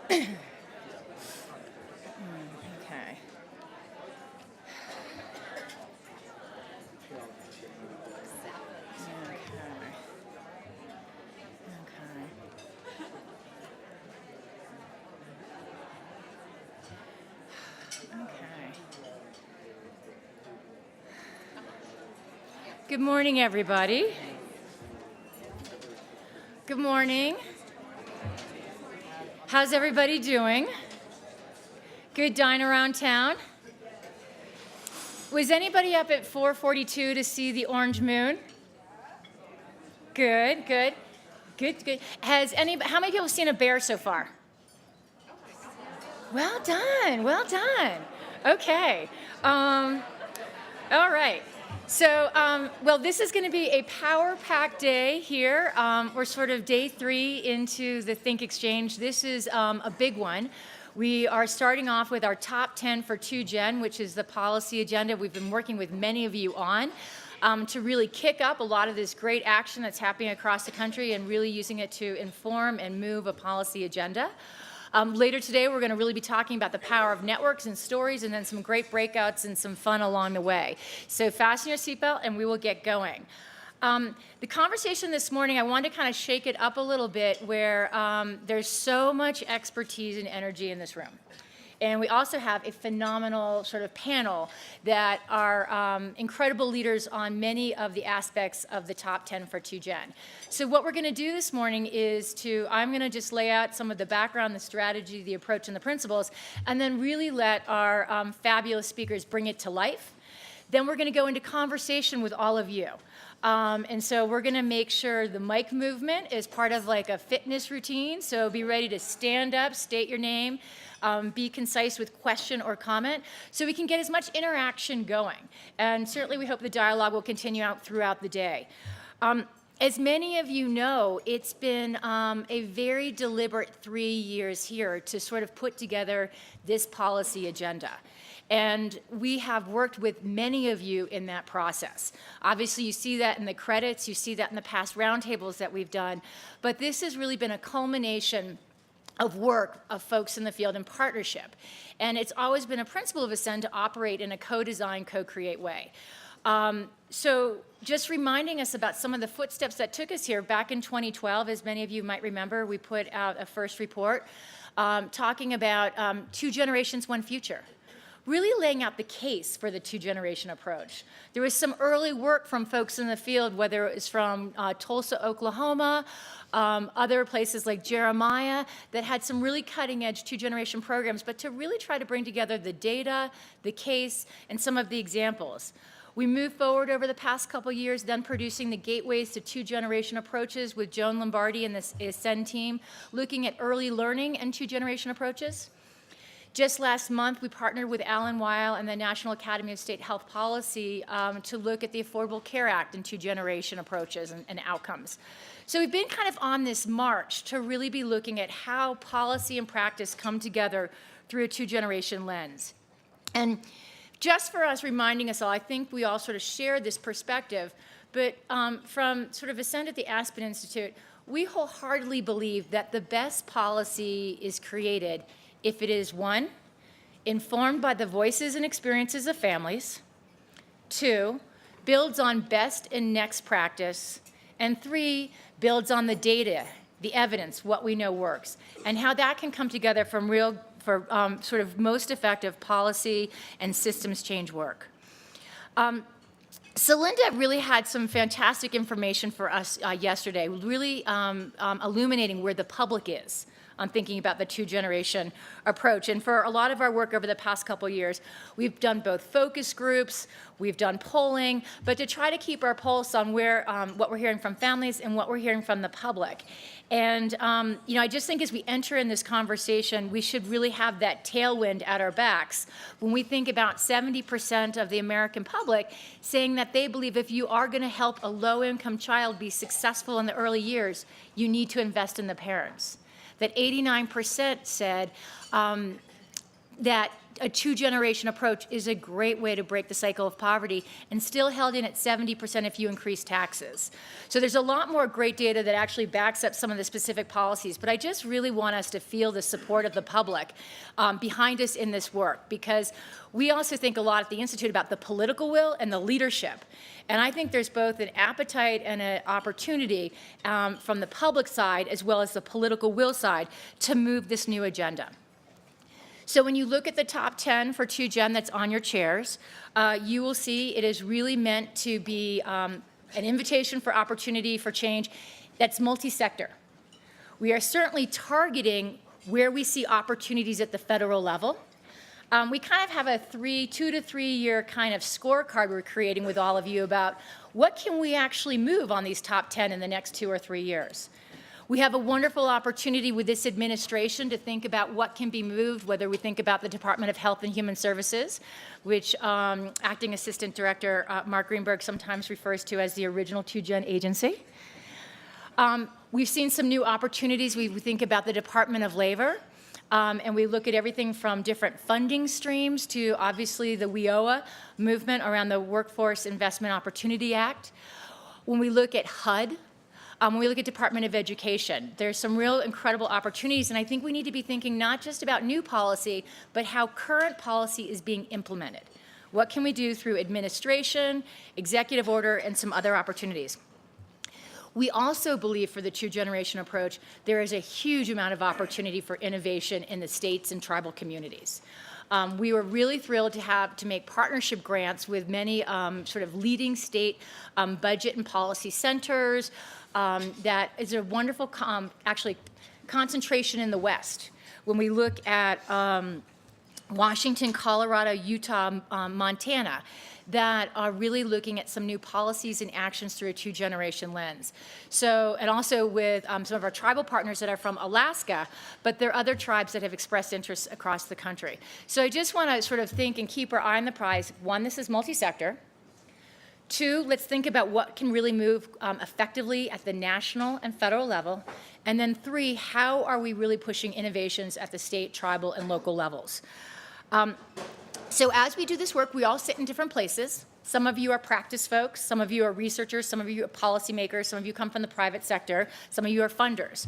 Okay. Good morning, everybody. Good morning. How's everybody doing? Good dine around town? Was anybody up at 4:42 to see the orange moon? Good, good. Good, good. How many people have seen a bear so far? Well done, well done. Okay. All right. So, well, this is going to be a power-packed day here. We're sort of day 3 into the ThinkXChange. This is a big one. We are starting off with our top 10 for 2Gen, which is the policy agenda we've been working with many of you on to really kick up a lot of this great action that's happening across the country and really using it to inform and move a policy agenda. Later today, we're going to really be talking about the power of networks and stories, and then some great breakouts and some fun along the way. So fasten your seatbelt, and we will get going. The conversation this morning, I wanted to kind of shake it up a little bit, where there's so much expertise and energy in this room. And we also have a phenomenal sort of panel that are incredible leaders on many of the aspects of the top 10 for 2Gen. So what we're going to do this morning is I'm going to just lay out some of the background, the strategy, the approach, and the principles, and then really let our fabulous speakers bring it to life. Then we're going to go into conversation with all of you. And so we're going to make sure the mic movement is part of like a fitness routine. So be ready to stand up, state your name, be concise with question or comment, so we can get as much interaction going. And certainly we hope the dialogue will continue out throughout the day. As many of you know, it's been a very deliberate 3 years here to sort of put together this policy agenda. And we have worked with many of you in that process. Obviously, you see that in the credits, you see that in the past roundtables that we've done, but this has really been a culmination of work of folks in the field in partnership. And it's always been a principle of Ascend to operate in a co-design, co-create way. So just reminding us about some of the footsteps that took us here. Back in 2012, as many of you might remember, we put out a first report talking about 2 generations, 1 future, really laying out the case for the 2-generation approach. There was some early work from folks in the field, whether it was from Tulsa, Oklahoma, other places like Jeremiah, that had some really cutting-edge 2-generation programs, but to really try to bring together the data, the case, and some of the examples. We moved forward over the past couple years, then producing the gateways to 2-generation approaches with Joan Lombardi and the Ascend team, looking at early learning and 2-generation approaches. Just last month, we partnered with Alan Weil and the National Academy of State Health Policy to look at the Affordable Care Act and 2-generation approaches and outcomes. So we've been kind of on this march to really be looking at how policy and practice come together through a 2-generation lens. And just for us, reminding us all, I think we all sort of share this perspective, but from sort of Ascend at the Aspen Institute, we wholeheartedly believe that the best policy is created if it is, 1, informed by the voices and experiences of families, 2, builds on best and next practice, and 3, builds on the data, the evidence, what we know works, and how that can come together for sort of most effective policy and systems change work. Celinda really had some fantastic information for us yesterday, really illuminating where the public is on thinking about the 2-generation approach. And for a lot of our work over the past couple years, we've done both focus groups, we've done polling, but to try to keep our pulse on where what we're hearing from families and what we're hearing from the public. And I just think as we enter in this conversation, we should really have that tailwind at our backs when we think about 70% of the American public saying that they believe if you are going to help a low-income child be successful in the early years, you need to invest in the parents. That 89% said that a two-generation approach is a great way to break the cycle of poverty and still held in at 70% if you increase taxes. So there's a lot more great data that actually backs up some of the specific policies, but I just really want us to feel the support of the public behind us in this work, because we also think a lot at the Institute about the political will and the leadership. And I think there's both an appetite and an opportunity from the public side as well as the political will side to move this new agenda. So when you look at the top 10 for 2Gen that's on your chairs, you will see it is really meant to be an invitation for opportunity for change that's multi-sector. We are certainly targeting where we see opportunities at the federal level. We kind of have a 2 to 3 year kind of scorecard we're creating with all of you about what can we actually move on these top 10 in the next 2 or 3 years. We have a wonderful opportunity with this administration to think about what can be moved, whether we think about the Department of Health and Human Services, which Acting Assistant Director Mark Greenberg sometimes refers to as the original 2Gen agency. We've seen some new opportunities. We think about the Department of Labor, and we look at everything from different funding streams to obviously the WIOA movement around the Workforce Investment Opportunity Act. When we look at HUD, when we look at Department of Education, there's some real incredible opportunities, and I think we need to be thinking not just about new policy, but how current policy is being implemented. What can we do through administration, executive order, and some other opportunities? We also believe for the two-generation approach, there is a huge amount of opportunity for innovation in the states and tribal communities. We were really thrilled to make partnership grants with many sort of leading state budget and policy centers. That is a wonderful, actually, concentration in the West. When we look at Washington, Colorado, Utah, Montana, that are really looking at some new policies and actions through a two-generation lens. So, and also with some of our tribal partners that are from Alaska, but there are other tribes that have expressed interest across the country. So I just want to sort of think and keep our eye on the prize. One, this is multi-sector. Two, let's think about what can really move effectively at the national and federal level. And then three, how are we really pushing innovations at the state, tribal, and local levels? So as we do this work, we all sit in different places. Some of you are practice folks, some of you are researchers, some of you are policymakers, some of you come from the private sector, some of you are funders.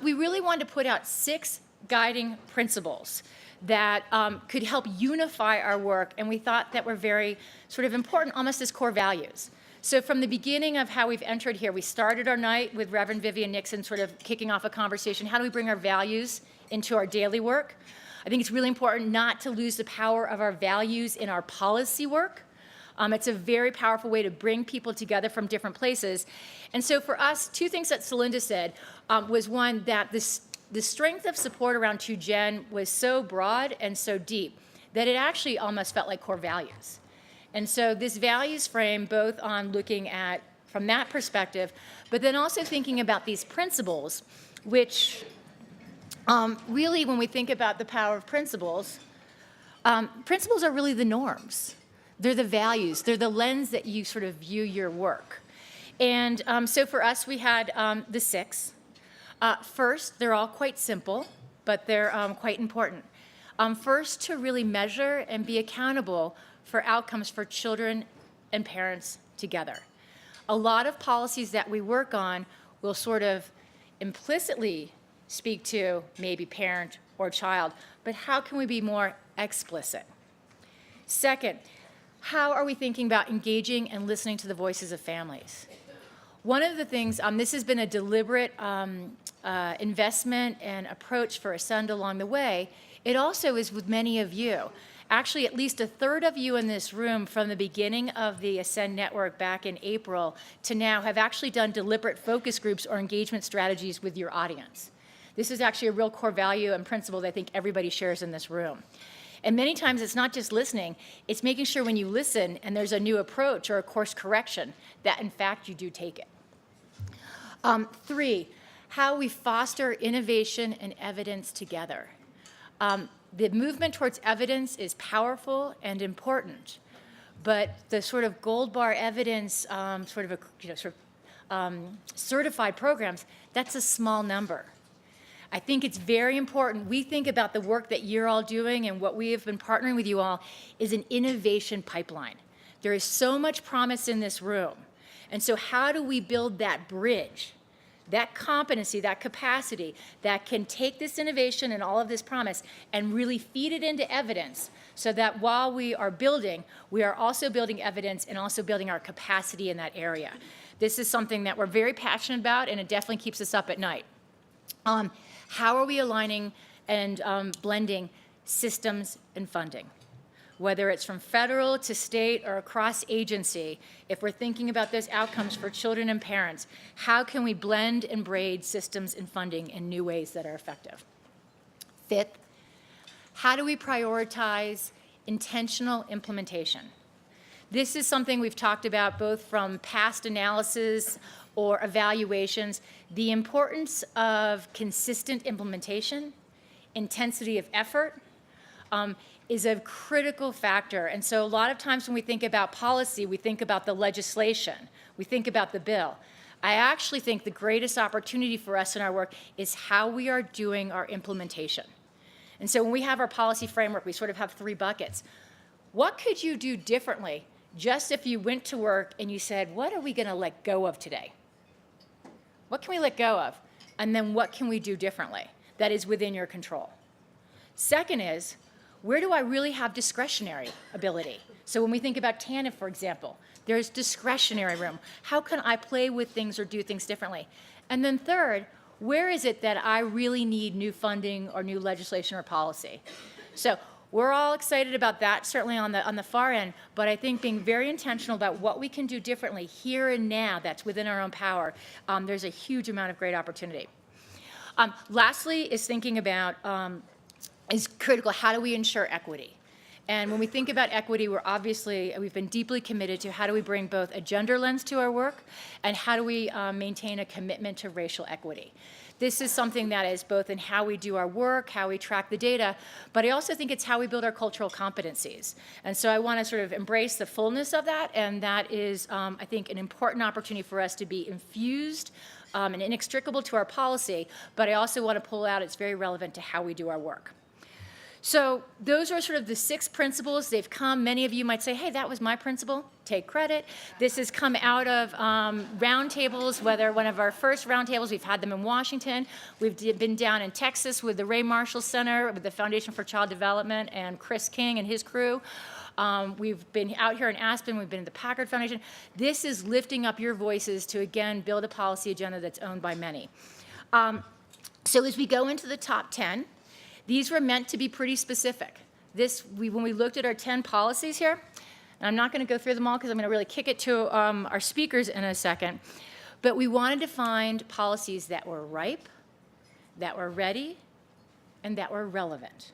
We really wanted to put out 6 guiding principles that could help unify our work, and we thought that were very sort of important, almost as core values. So from the beginning of how we've entered here, we started our night with Reverend Vivian Nixon sort of kicking off a conversation. How do we bring our values into our daily work? I think it's really important not to lose the power of our values in our policy work. It's a very powerful way to bring people together from different places. And so for us, 2 things that Celinda said was one, that the strength of support around 2Gen was so broad and so deep that it actually almost felt like core values. And so this values frame, both on looking at from that perspective, but then also thinking about these principles, which really, when we think about the power of principles, principles are really the norms. They're the values. They're the lens that you sort of view your work. And so for us, we had the 6. First, they're all quite simple, but they're quite important. First, to really measure and be accountable for outcomes for children and parents together. A lot of policies that we work on will sort of implicitly speak to maybe parent or child, but how can we be more explicit? Second, how are we thinking about engaging and listening to the voices of families? One of the things, this has been a deliberate investment and approach for Ascend along the way. It also is with many of you. Actually, at least a third of you in this room from the beginning of the Ascend Network back in April to now have actually done deliberate focus groups or engagement strategies with your audience. This is actually a real core value and principle that I think everybody shares in this room. And many times it's not just listening, it's making sure when you listen and there's a new approach or a course correction that in fact you do take it. 3, how we foster innovation and evidence together. The movement towards evidence is powerful and important, but the sort of gold bar evidence, certified programs, that's a small number. I think it's very important. We think about the work that you're all doing, and what we have been partnering with you all is an innovation pipeline. There is so much promise in this room. And so how do we build that bridge, that competency, that capacity that can take this innovation and all of this promise and really feed it into evidence, so that while we are building, we are also building evidence and also building our capacity in that area. This is something that we're very passionate about, and it definitely keeps us up at night. How are we aligning and blending systems and funding? Whether it's from federal to state or across agency, if we're thinking about those outcomes for children and parents, how can we blend and braid systems and funding in new ways that are effective? Fifth, how do we prioritize intentional implementation? This is something we've talked about both from past analysis or evaluations, the importance of consistent implementation, intensity of effort, is a critical factor. And so a lot of times when we think about policy, we think about the legislation, we think about the bill. I actually think the greatest opportunity for us in our work is how we are doing our implementation. And so when we have our policy framework, we sort of have 3 buckets. What could you do differently just if you went to work and you said, what are we going to let go of today? What can we let go of? And then what can we do differently that is within your control? Second is, where do I really have discretionary ability? So when we think about TANF, for example, there's discretionary room. How can I play with things or do things differently? And then third, where is it that I really need new funding or new legislation or policy? So we're all excited about that, certainly on the far end, but I think being very intentional about what we can do differently here and now that's within our own power, there's a huge amount of great opportunity. Lastly is thinking about is critical. How do we ensure equity? And when we think about equity, we've been deeply committed to how do we bring both a gender lens to our work and how do we maintain a commitment to racial equity. This is something that is both in how we do our work, how we track the data, but I also think it's how we build our cultural competencies. And so I want to sort of embrace the fullness of that, and that is, I think, an important opportunity for us to be infused and inextricable to our policy, but I also want to pull out it's very relevant to how we do our work. So those are sort of the 6 principles. They've come, many of you might say, hey, that was my principle. Take credit. This has come out of roundtables, whether one of our first roundtables, we've had them in Washington. We've been down in Texas with the Ray Marshall Center, with the Foundation for Child Development, and Chris King and his crew. We've been out here in Aspen. We've been at the Packard Foundation. This is lifting up your voices to, again, build a policy agenda that's owned by many. So as we go into the top 10, these were meant to be pretty specific. When we looked at our 10 policies here, and I'm not going to go through them all because I'm going to really kick it to our speakers in a second, but we wanted to find policies that were ripe, that were ready, and that were relevant,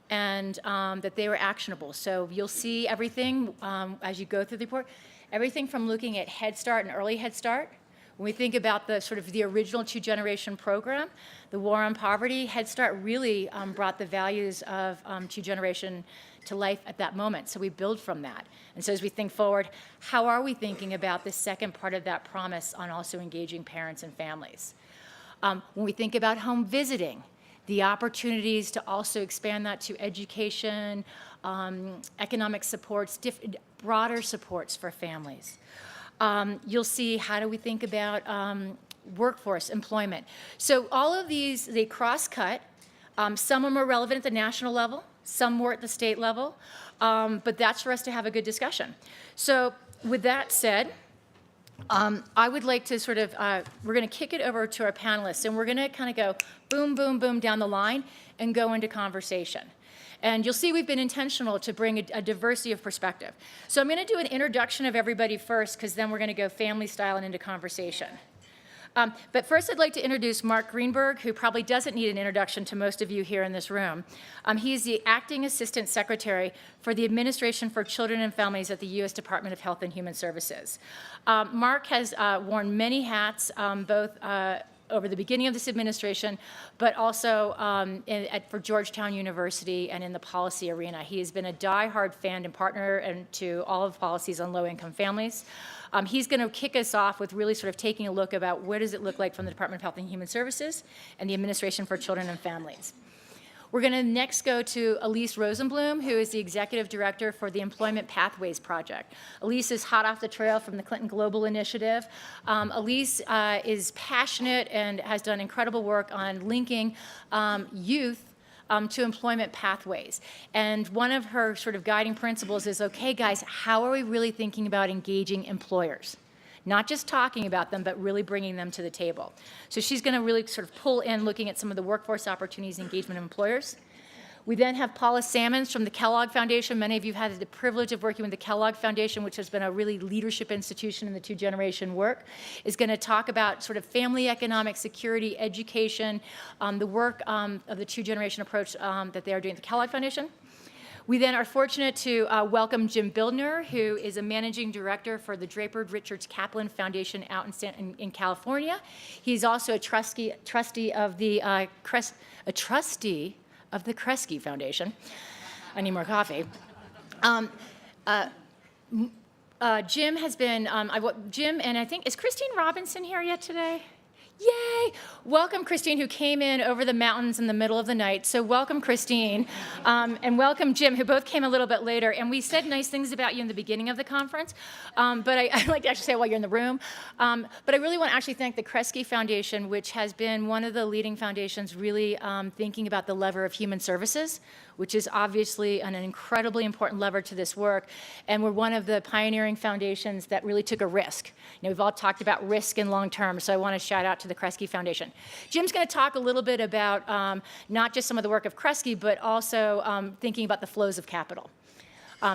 and that they were actionable. So you'll see everything as you go through the report, everything from looking at Head Start and early Head Start. When we think about the sort of the original 2-generation program, the war on poverty, Head Start really brought the values of 2-generation to life at that moment. So we build from that. And so as we think forward, how are we thinking about the second part of that promise on also engaging parents and families? When we think about home visiting, the opportunities to also expand that to education, economic supports, broader supports for families. You'll see how do we think about workforce, employment. So all of these, they cross-cut. Some are more relevant at the national level, some more at the state level, but that's for us to have a good discussion. So with that said, I would like to sort of, we're going to kick it over to our panelists, and we're going to kind of go boom, boom, boom down the line and go into conversation. And you'll see we've been intentional to bring a diversity of perspective. So I'm going to do an introduction of everybody first, because then we're going to go family style and into conversation. But first I'd like to introduce Mark Greenberg, who probably doesn't need an introduction to most of you here in this room. He's the Acting Assistant Secretary for the Administration for Children and Families at the U.S. Department of Health and Human Services. Mark has worn many hats, both over the beginning of this administration, but also for Georgetown University and in the policy arena. He has been a diehard fan and partner to all of the policies on low-income families. He's going to kick us off with really sort of taking a look about what does it look like from the Department of Health and Human Services and the Administration for Children and Families. We're going to next go to Elise Rosenblum, who is the Executive Director for the Employment Pathways Project. Elise is hot off the trail from the Clinton Global Initiative. Elise is passionate and has done incredible work on linking youth to employment pathways. And one of her sort of guiding principles is, okay, guys, how are we really thinking about engaging employers? Not just talking about them, but really bringing them to the table. So she's going to really sort of pull in looking at some of the workforce opportunities and engagement of employers. We then have Paula Sammons from the Kellogg Foundation. Many of you have had the privilege of working with the Kellogg Foundation, which has been a really leadership institution in the two-generation work, is going to talk about sort of family economic security, education, the work of the two-generation approach that they are doing at the Kellogg Foundation. We then are fortunate to welcome Jim Bildner, who is a managing director for the Draper Richards Kaplan Foundation out in California. He's also a trustee of the Kresge Foundation. I need more coffee. Jim has been, Jim and I think, is Christine Robinson here yet today? Yay! Welcome, Christine, who came in over the mountains in the middle of the night. So welcome, Christine, and welcome, Jim, who both came a little bit later. And we said nice things about you in the beginning of the conference, but I'd like to actually say it while you're in the room. But I really want to actually thank the Kresge Foundation, which has been one of the leading foundations really thinking about the lever of human services, which is obviously an incredibly important lever to this work. And we're one of the pioneering foundations that really took a risk. You know, we've all talked about risk in long term, so I want to shout out to the Kresge Foundation. Jim's going to talk a little bit about not just some of the work of Kresge, but also thinking about the flows of capital.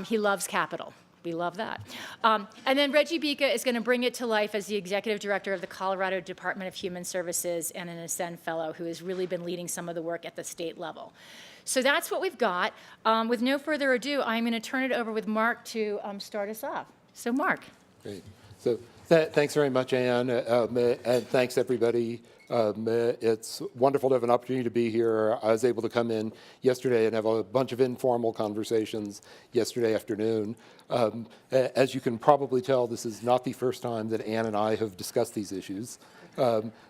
He loves capital. We love that. And then Reggie Bika is going to bring it to life as the Executive Director of the Colorado Department of Human Services and an Ascend Fellow who has really been leading some of the work at the state level. So that's what we've got. With no further ado, I'm going to turn it over with Mark to start us off. So Mark. Great. So thanks very much, Anne, and thanks everybody. It's wonderful to have an opportunity to be here. I was able to come in yesterday and have a bunch of informal conversations yesterday afternoon. As you can probably tell, this is not the first time that Anne and I have discussed these issues.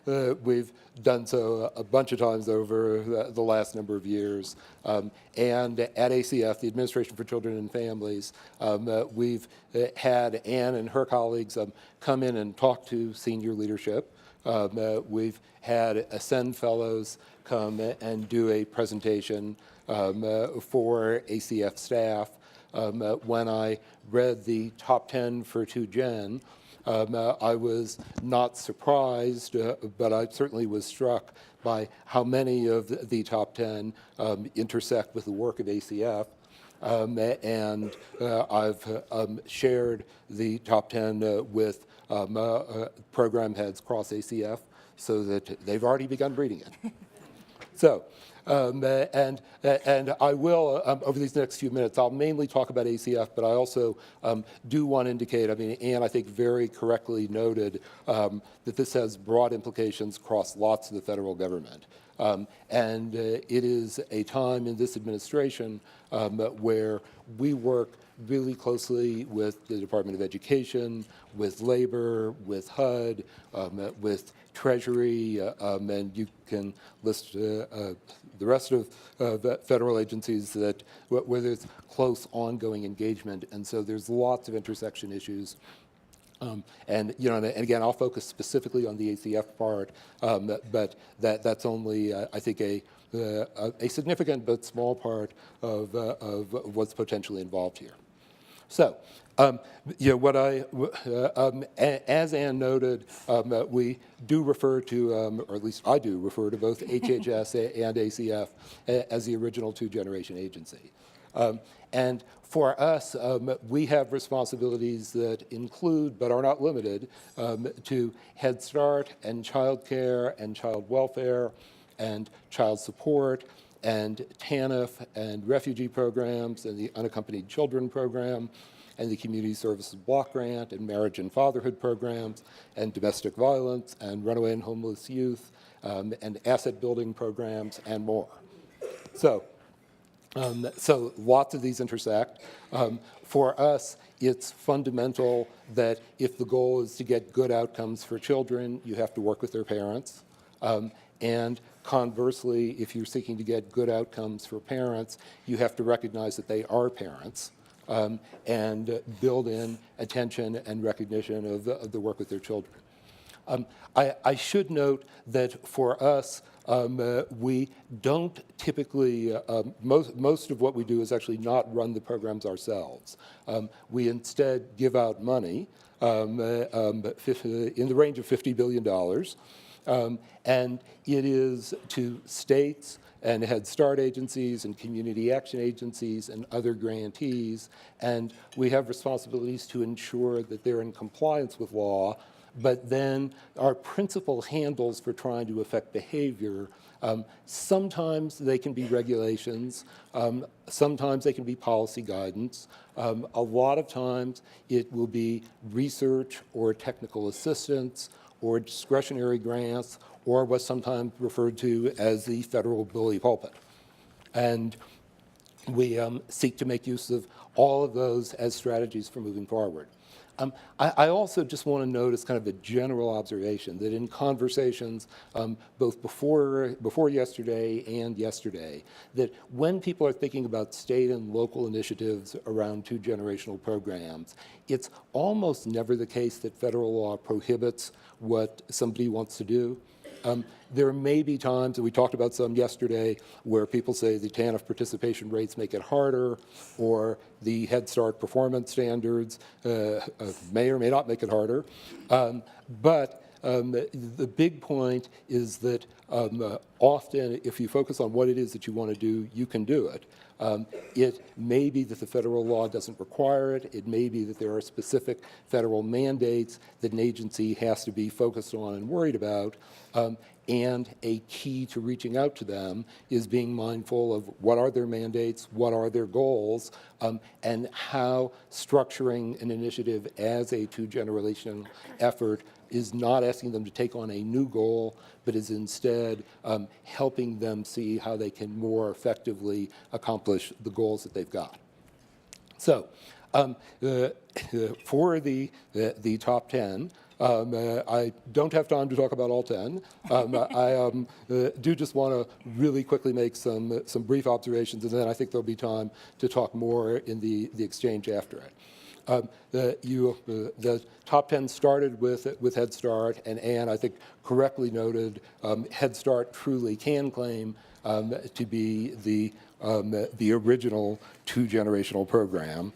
We've done so a bunch of times over the last number of years. And at ACF, the Administration for Children and Families, we've had Anne and her colleagues come in and talk to senior leadership. We've had Ascend Fellows come and do a presentation for ACF staff. When I read the top 10 for 2Gen, I was not surprised, but I certainly was struck by how many of the top 10 intersect with the work of ACF. And I've shared the top 10 with program heads across ACF so that they've already begun reading it. So, and I will, over these next few minutes, I'll mainly talk about ACF, but I also do want to indicate, I mean, Anne, I think, very correctly noted that this has broad implications across lots of the federal government. And it is a time in this administration where we work really closely with the Department of Education, with Labor, with HUD, with Treasury, and you can list the rest of federal agencies that where there's close ongoing engagement. And so there's lots of intersection issues. And you know, and again, I'll focus specifically on the ACF part, but that's only, I think, a significant but small part of what's potentially involved here. So, you know, what as Anne noted, we do refer to, or at least I do refer to both HHS and ACF as the original two-generation agency. And for us, we have responsibilities that include, but are not limited, to Head Start and child care and child welfare and child support and TANF and refugee programs and the unaccompanied children program and the Community Services Block Grant, and marriage and fatherhood programs, and domestic violence, and runaway and homeless youth, and asset building programs, and more. So lots of these intersect. For us, it's fundamental that if the goal is to get good outcomes for children, you have to work with their parents. And conversely, if you're seeking to get good outcomes for parents, you have to recognize that they are parents and build in attention and recognition of the work with their children. I should note that for us, we don't typically, most of what we do is actually not run the programs ourselves. We instead give out money in the range of $50 billion, and it is to states and Head Start agencies and community action agencies and other grantees, and we have responsibilities to ensure that they're in compliance with law. But then our principal handles for trying to affect behavior, sometimes they can be regulations, sometimes they can be policy guidance. A lot of times it will be research or technical assistance or discretionary grants or what's sometimes referred to as the federal bully pulpit. And we seek to make use of all of those as strategies for moving forward. I also just want to note as kind of a general observation that in conversations both before yesterday and yesterday, that when people are thinking about state and local initiatives around two-generational programs, it's almost never the case that federal law prohibits what somebody wants to do. There may be times, and we talked about some yesterday, where people say the TANF participation rates make it harder, or the Head Start performance standards may or may not make it harder. But the big point is that often, if you focus on what it is that you want to do, you can do it. It may be that the federal law doesn't require it. It may be that there are specific federal mandates that an agency has to be focused on and worried about. And a key to reaching out to them is being mindful of what are their mandates, what are their goals, and how structuring an initiative as a two-generation effort is not asking them to take on a new goal, but is instead helping them see how they can more effectively accomplish the goals that they've got. So for the top 10, I don't have time to talk about all 10. I do just want to really quickly make some brief observations, and then I think there'll be time to talk more in the exchange after it. The top 10 started with Head Start, and Anne, I think, correctly noted Head Start truly can claim to be the original two-generational program.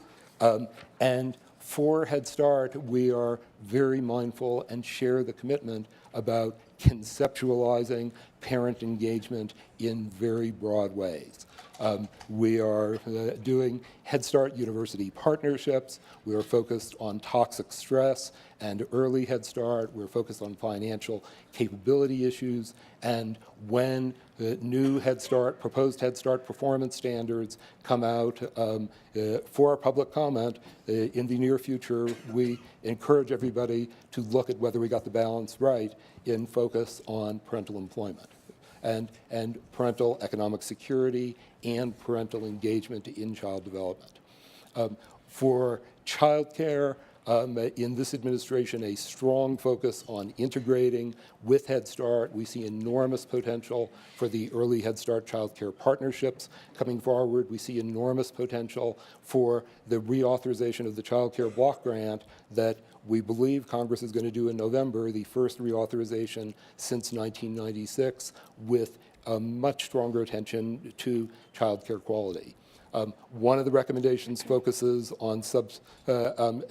And for Head Start, we are very mindful and share the commitment about conceptualizing parent engagement in very broad ways. We are doing Head Start University partnerships. We are focused on toxic stress and early Head Start. We're focused on financial capability issues. And when the new proposed Head Start performance standards come out for public comment in the near future, we encourage everybody to look at whether we got the balance right in focus on parental employment and parental economic security and parental engagement in child development. For childcare, in this administration, a strong focus on integrating with Head Start. We see enormous potential for the early Head Start child care partnerships coming forward. We see enormous potential for the reauthorization of the child care block grant that we believe Congress is going to do in November, the first reauthorization since 1996, with a much stronger attention to child care quality. One of the recommendations focuses on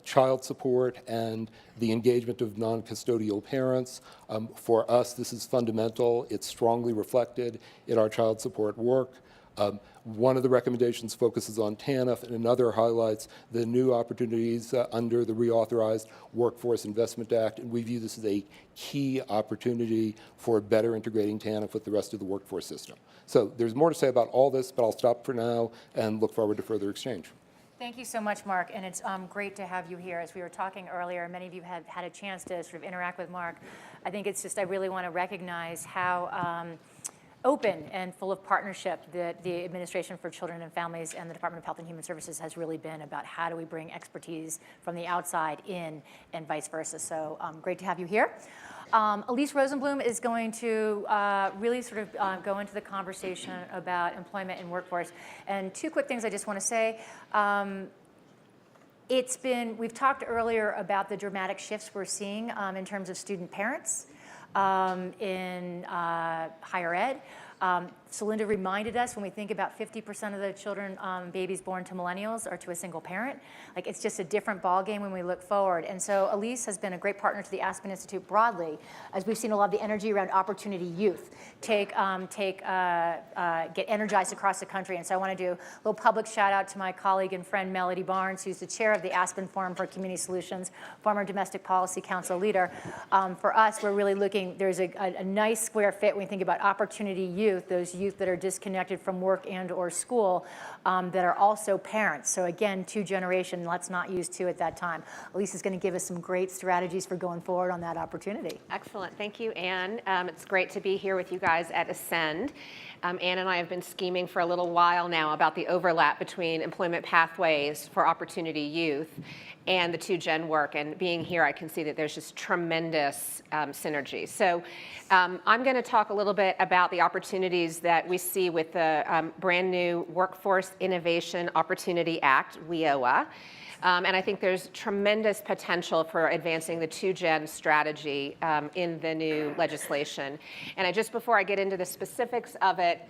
child support and the engagement of non-custodial parents. For us, this is fundamental. It's strongly reflected in our child support work. One of the recommendations focuses on TANF, and another highlights the new opportunities under the reauthorized Workforce Investment Act, and we view this as a key opportunity for better integrating TANF with the rest of the workforce system. So there's more to say about all this, but I'll stop for now and look forward to further exchange. Thank you so much, Mark, and it's great to have you here. As we were talking earlier, many of you have had a chance to sort of interact with Mark. I think it's just, I really want to recognize how open and full of partnership that the Administration for Children and Families and the Department of Health and Human Services has really been about how do we bring expertise from the outside in and vice versa. So great to have you here. Elise Rosenblum is going to really sort of go into the conversation about employment and workforce. And two quick things I just want to say. We've talked earlier about the dramatic shifts we're seeing in terms of student parents in higher ed. Celinda reminded us when we think about 50% of the children, babies born to millennials are to a single parent. Like, it's just a different ballgame when we look forward. And so Elise has been a great partner to the Aspen Institute broadly, as we've seen a lot of the energy around opportunity youth get energized across the country. And so I want to do a little public shout out to my colleague and friend Melody Barnes, who's the chair of the Aspen Forum for Community Solutions, former Domestic Policy Council leader. For us, we're really looking, there's a nice square fit when we think about opportunity youth, those youth that are disconnected from work and or school, that are also parents. So again, two generation, let's not use two at that time. Elise is going to give us some great strategies for going forward on that opportunity. Excellent, thank you, Anne. It's great to be here with you guys at Ascend. Anne and I have been scheming for a little while now about the overlap between employment pathways for opportunity youth and the 2-gen work, and being here I can see that there's just tremendous synergy. So I'm going to talk a little bit about the opportunities that we see with the brand new Workforce Innovation Opportunity Act, WIOA. And I think there's tremendous potential for advancing the 2-gen strategy in the new legislation. And just before I get into the specifics of it,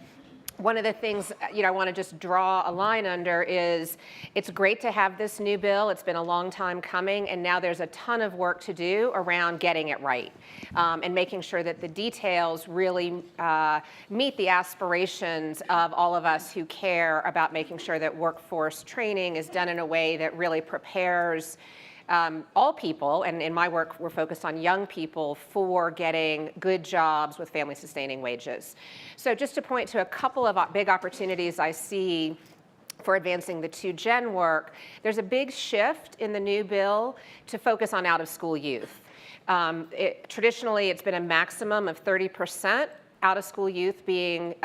one of the things I want to just draw a line under is it's great to have this new bill. It's been a long time coming, and now there's a ton of work to do around getting it right and making sure that the details really meet the aspirations of all of us who care about making sure that workforce training is done in a way that really prepares all people, and in my work we're focused on young people, for getting good jobs with family-sustaining wages. So just to point to a couple of big opportunities I see for advancing the 2-gen work, there's a big shift in the new bill to focus on out-of-school youth. Traditionally, it's been a maximum of 30% out-of-school youth being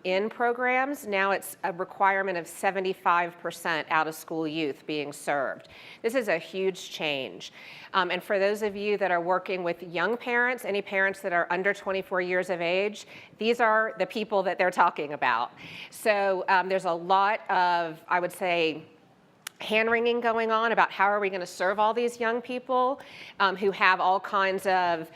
in programs. Now it's a requirement of 75% out-of-school youth being served. This is a huge change. And for those of you that are working with young parents, any parents that are under 24 years of age, these are the people that they're talking about. So there's a lot of, I would say, hand-wringing going on about how are we going to serve all these young people who have all kinds of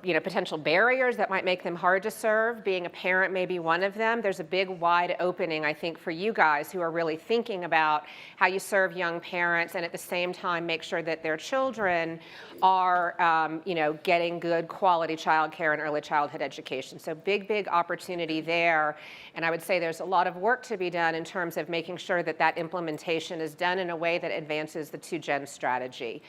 potential barriers that might make them hard to serve. Being a parent may be one of them. There's a big wide opening, I think, for you guys who are really thinking about how you serve young parents and at the same time make sure that their children are getting good quality childcare and early childhood education. So big opportunity there. And I would say there's a lot of work to be done in terms of making sure that that implementation is done in a way that advances the 2-gen strategy.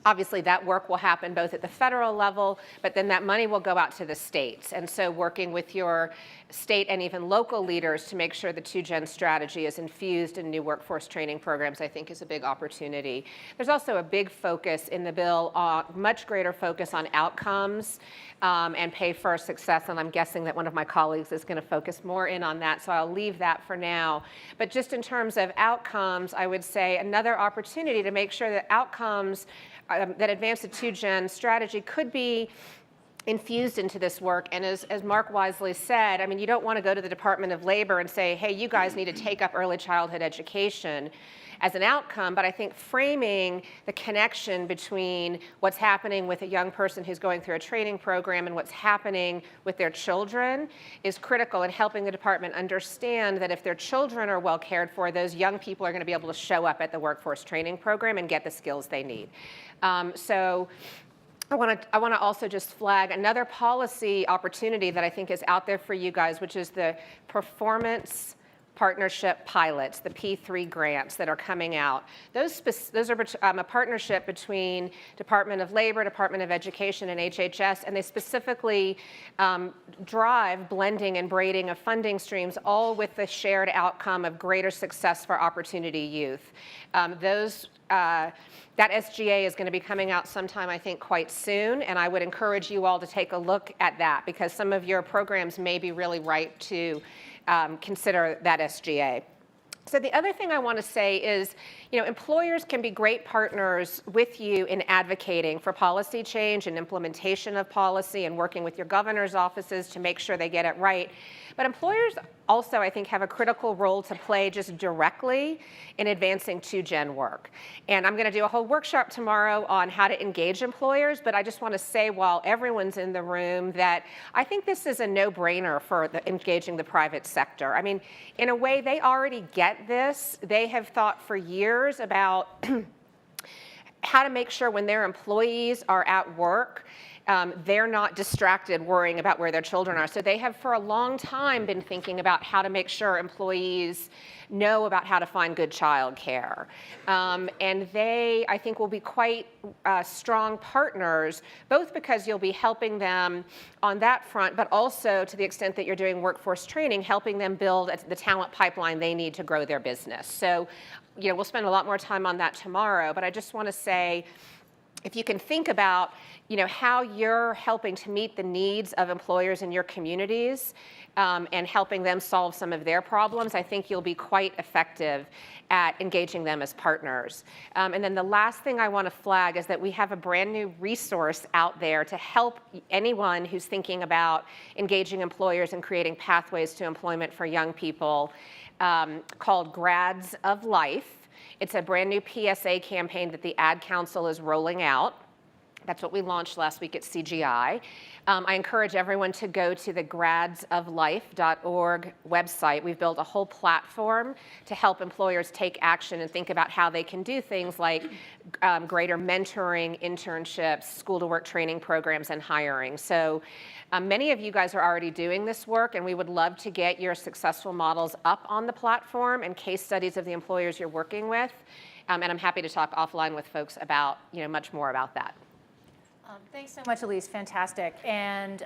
Obviously, that work will happen both at the federal level, but then that money will go out to the states. And so working with your state and even local leaders to make sure the 2-gen strategy is infused in new workforce training programs, I think is a big opportunity. There's also a big focus in the bill, much greater focus on outcomes and pay for success. And I'm guessing that one of my colleagues is going to focus more in on that, so I'll leave that for now. But just in terms of outcomes, I would say another opportunity to make sure that outcomes that advance the 2-gen strategy could be infused into this work. And as Mark wisely said, I mean, you don't want to go to the Department of Labor and say, hey, you guys need to take up early childhood education as an outcome, but I think framing the connection between what's happening with a young person who's going through a training program and what's happening with their children is critical in helping the department understand that if their children are well cared for, those young people are going to be able to show up at the workforce training program and get the skills they need. So I want to also just flag another policy opportunity that I think is out there for you guys, which is the performance partnership pilots, the P3 grants that are coming out. Those are a partnership between Department of Labor, Department of Education, and HHS, and they specifically drive blending and braiding of funding streams, all with the shared outcome of greater success for opportunity youth. That SGA is going to be coming out sometime, I think, quite soon, and I would encourage you all to take a look at that because some of your programs may be really ripe to consider that SGA. So the other thing I want to say is, employers can be great partners with you in advocating for policy change and implementation of policy and working with your governor's offices to make sure they get it right. But employers also, I think, have a critical role to play just directly in advancing 2-gen work. And I'm going to do a whole workshop tomorrow on how to engage employers, but I just want to say while everyone's in the room that I think this is a no-brainer for engaging the private sector. I mean, in a way, they already get this. They have thought for years about how to make sure when their employees are at work, they're not distracted worrying about where their children are. So they have for a long time been thinking about how to make sure employees know about how to find good child care. And they, I think, will be quite strong partners, both because you'll be helping them on that front, but also to the extent that you're doing workforce training, helping them build the talent pipeline they need to grow their business. So, we'll spend a lot more time on that tomorrow, but I just want to say, if you can think about, how you're helping to meet the needs of employers in your communities and helping them solve some of their problems, I think you'll be quite effective at engaging them as partners. And then the last thing I want to flag is that we have a brand new resource out there to help anyone who's thinking about engaging employers and creating pathways to employment for young people called Grads of Life. It's a brand new PSA campaign that the Ad Council is rolling out. That's what we launched last week at CGI. I encourage everyone to go to the gradsoflife.org website. We've built a whole platform to help employers take action and think about how they can do things like greater mentoring, internships, school-to-work training programs, and hiring. So many of you guys are already doing this work, and we would love to get your successful models up on the platform and case studies of the employers you're working with. And I'm happy to talk offline with folks about, much more about that. Thanks so much, Elise. Fantastic. And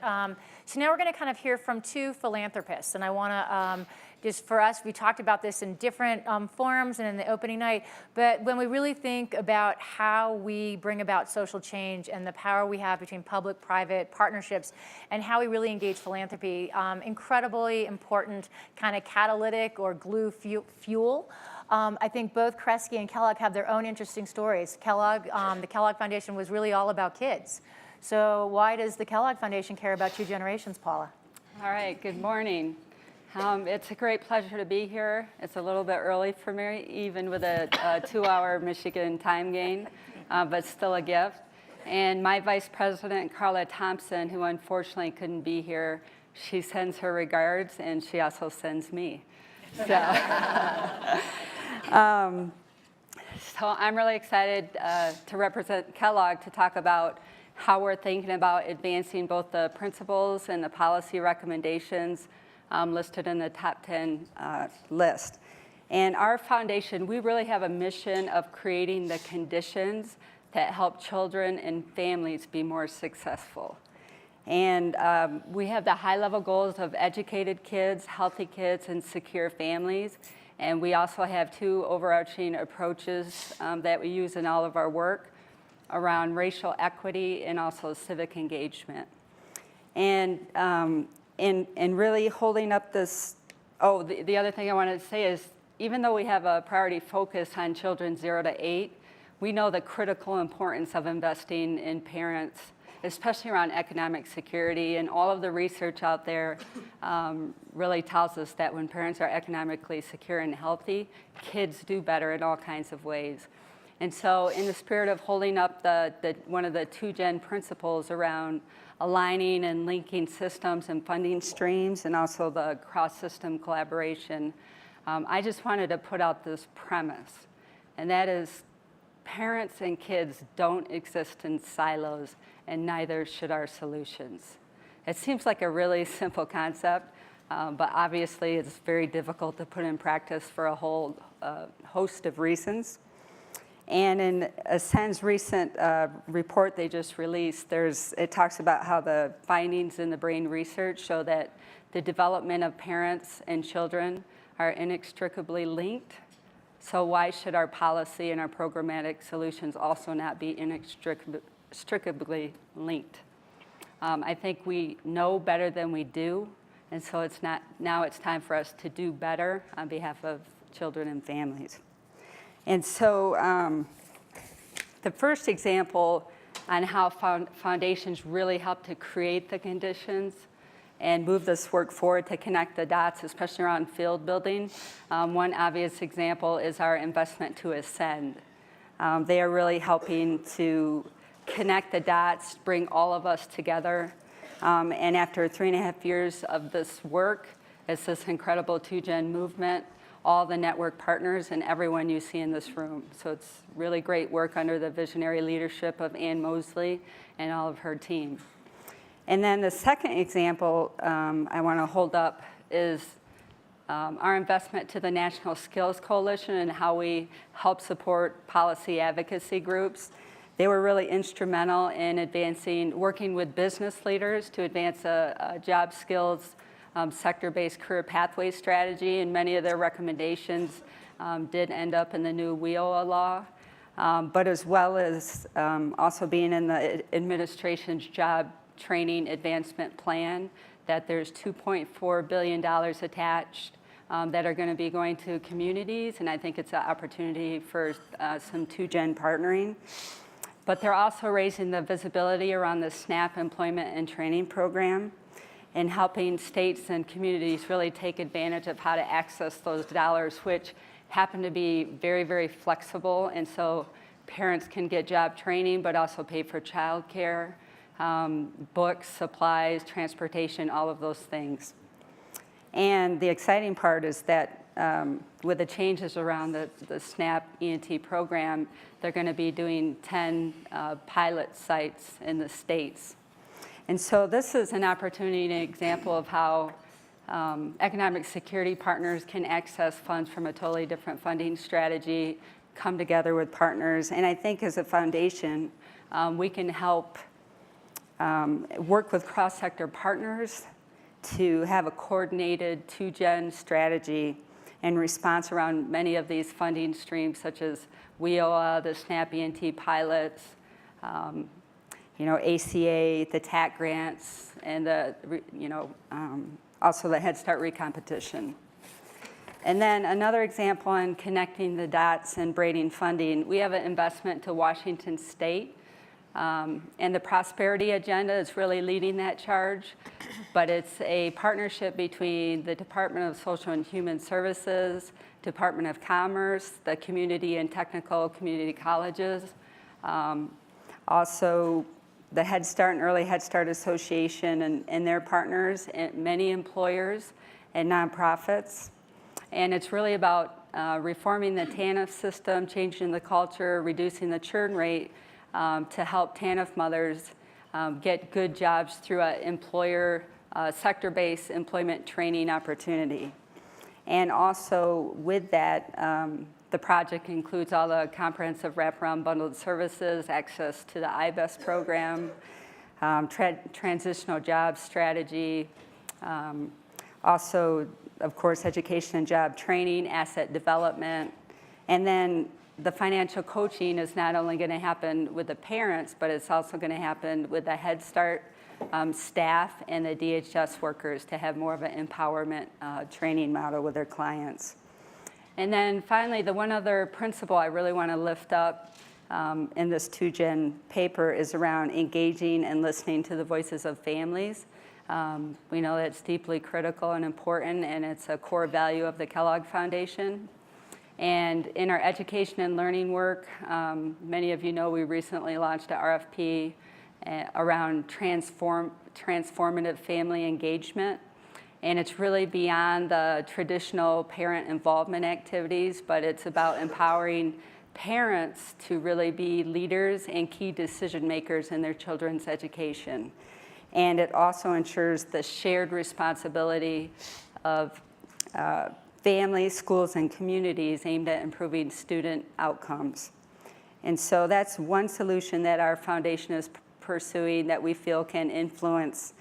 so now we're going to kind of hear from 2 philanthropists. And I want to just for us, we talked about this in different forums and in the opening night. But when we really think about how we bring about social change and the power we have between public-private partnerships and how we really engage philanthropy, incredibly important kind of catalytic or glue fuel. I think both Kresge and Kellogg have their own interesting stories. Kellogg, the Kellogg Foundation was really all about kids. So why does the Kellogg Foundation care about 2 generations, Paula? All right, good morning. It's a great pleasure to be here. It's a little bit early for me, even with a 2-hour Michigan time gain, but still a gift. And my vice president, Carla Thompson, who unfortunately couldn't be here, she sends her regards, and she also sends me. So, so I'm really excited to represent Kellogg to talk about how we're thinking about advancing both the principles and the policy recommendations listed in the top 10 list. And our foundation, we really have a mission of creating the conditions that help children and families be more successful. And we have the high-level goals of educated kids, healthy kids, and secure families. And we also have 2 overarching approaches that we use in all of our work around racial equity and also civic engagement. And really holding up this, the other thing I wanted to say is, even though we have a priority focus on children 0 to 8, we know the critical importance of investing in parents, especially around economic security, and all of the research out there really tells us that when parents are economically secure and healthy, kids do better in all kinds of ways. And so in the spirit of holding up one of the 2-gen principles around aligning and linking systems and funding streams, and also the cross-system collaboration, I just wanted to put out this premise, and that is parents and kids don't exist in silos, and neither should our solutions. It seems like a really simple concept, but obviously it's very difficult to put in practice for a whole host of reasons. And in Ascend's recent report they just released, it talks about how the findings in the brain research show that the development of parents and children are inextricably linked. So why should our policy and our programmatic solutions also not be inextricably linked? I think we know better than we do, and so now it's time for us to do better on behalf of children and families. And so the first example on how foundations really help to create the conditions and move this work forward to connect the dots, especially around field building. One obvious example is our investment to Ascend. They are really helping to connect the dots, bring all of us together. And after 3.5 years of this work, it's this incredible 2Gen movement, all the network partners and everyone you see in this room. So it's really great work under the visionary leadership of Ann Mosley and all of her team. And then the second example I want to hold up is our investment to the National Skills Coalition and how we help support policy advocacy groups. They were really instrumental in working with business leaders to advance a job skills sector-based career pathway strategy, and many of their recommendations did end up in the new WIOA law, but as well as also being in the administration's job training advancement plan, that there's $2.4 billion attached that are going to be going to communities, and I think it's an opportunity for some 2Gen partnering. But they're also raising the visibility around the SNAP employment and training program and helping states and communities really take advantage of how to access those dollars, which happen to be very, very flexible. And so parents can get job training, but also pay for childcare, books, supplies, transportation, all of those things. And the exciting part is that with the changes around the SNAP ENT program, they're going to be doing 10 pilot sites in the states. And so this is an opportunity, an example of how economic security partners can access funds from a totally different funding strategy, come together with partners. And I think as a foundation, we can help work with cross-sector partners to have a coordinated 2Gen strategy and response around many of these funding streams, such as WIOA, the SNAP ENT pilots, ACA, the TAC grants, and also the Head Start recompetition. And then another example on connecting the dots and braiding funding, we have an investment to Washington State. And the Prosperity Agenda is really leading that charge, but it's a partnership between the Department of Social and Human Services, Department of Commerce, the community and technical community colleges, also the Head Start and Early Head Start Association and their partners, and many employers and nonprofits. And it's really about reforming the TANF system, changing the culture, reducing the churn rate, to help TANF mothers get good jobs through an employer sector-based employment training opportunity. And also with that, the project includes all the comprehensive wraparound bundled services, access to the IBEST program, transitional job strategy, also, of course, education and job training, asset development, and then the financial coaching is not only going to happen with the parents, but it's also going to happen with the Head Start staff and the DHS workers to have more of an empowerment training model with their clients. And then finally, the one other principle I really want to lift up in this 2Gen paper is around engaging and listening to the voices of families. We know that it's deeply critical and important, and it's a core value of the Kellogg Foundation. And in our education and learning work, many of you know we recently launched an RFP around transformative family engagement. And it's really beyond the traditional parent involvement activities, but it's about empowering parents to really be leaders and key decision makers in their children's education. And it also ensures the shared responsibility of families, schools, and communities aimed at improving student outcomes. And so that's one solution that our foundation is pursuing that we feel can influence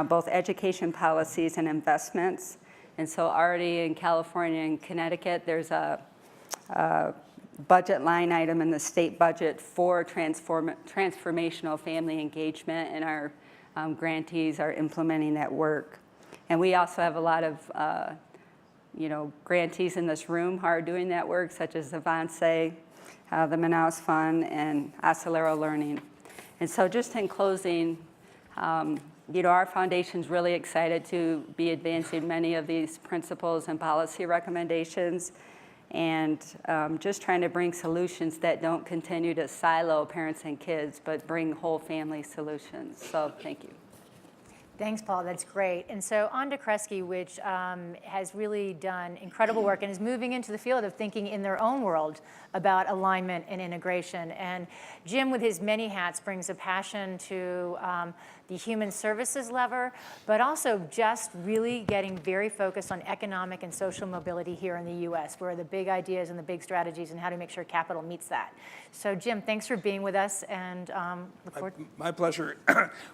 both education policies and investments. And so already in California and Connecticut, there's a budget line item in the state budget for transformational family engagement, and our grantees are implementing that work. And we also have a lot of grantees in this room who are doing that work, such as Avance, the Manaus Fund, and Acelero Learning. And so just in closing, our foundation's really excited to be advancing many of these principles and policy recommendations, and just trying to bring solutions that don't continue to silo parents and kids, but bring whole family solutions. So thank you. Thanks, Paul. That's great. And so on to Kresge, which has really done incredible work and is moving into the field of thinking in their own world about alignment and integration. And Jim, with his many hats, brings a passion to the human services lever, but also just really getting very focused on economic and social mobility here in the U.S., where are the big ideas and the big strategies and how to make sure capital meets that. So Jim, thanks for being with us, and look forward. My pleasure.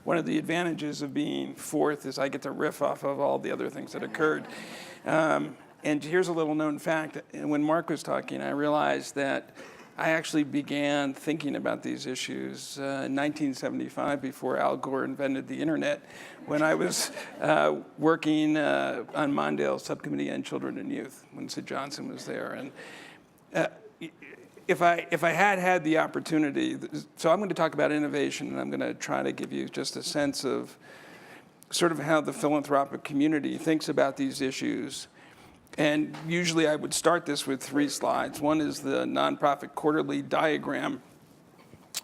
One of the advantages of being fourth is I get to riff off of all the other things that occurred. And here's a little known fact. When Mark was talking, I realized that I actually began thinking about these issues in 1975, before Al Gore invented the internet, when I was working on Mondale's Subcommittee on Children and Youth, when Sid Johnson was there. And if I had the opportunity, so I'm going to talk about innovation, and I'm going to try to give you just a sense of sort of how the philanthropic community thinks about these issues. And usually I would start this with 3 slides. One is the nonprofit quarterly diagram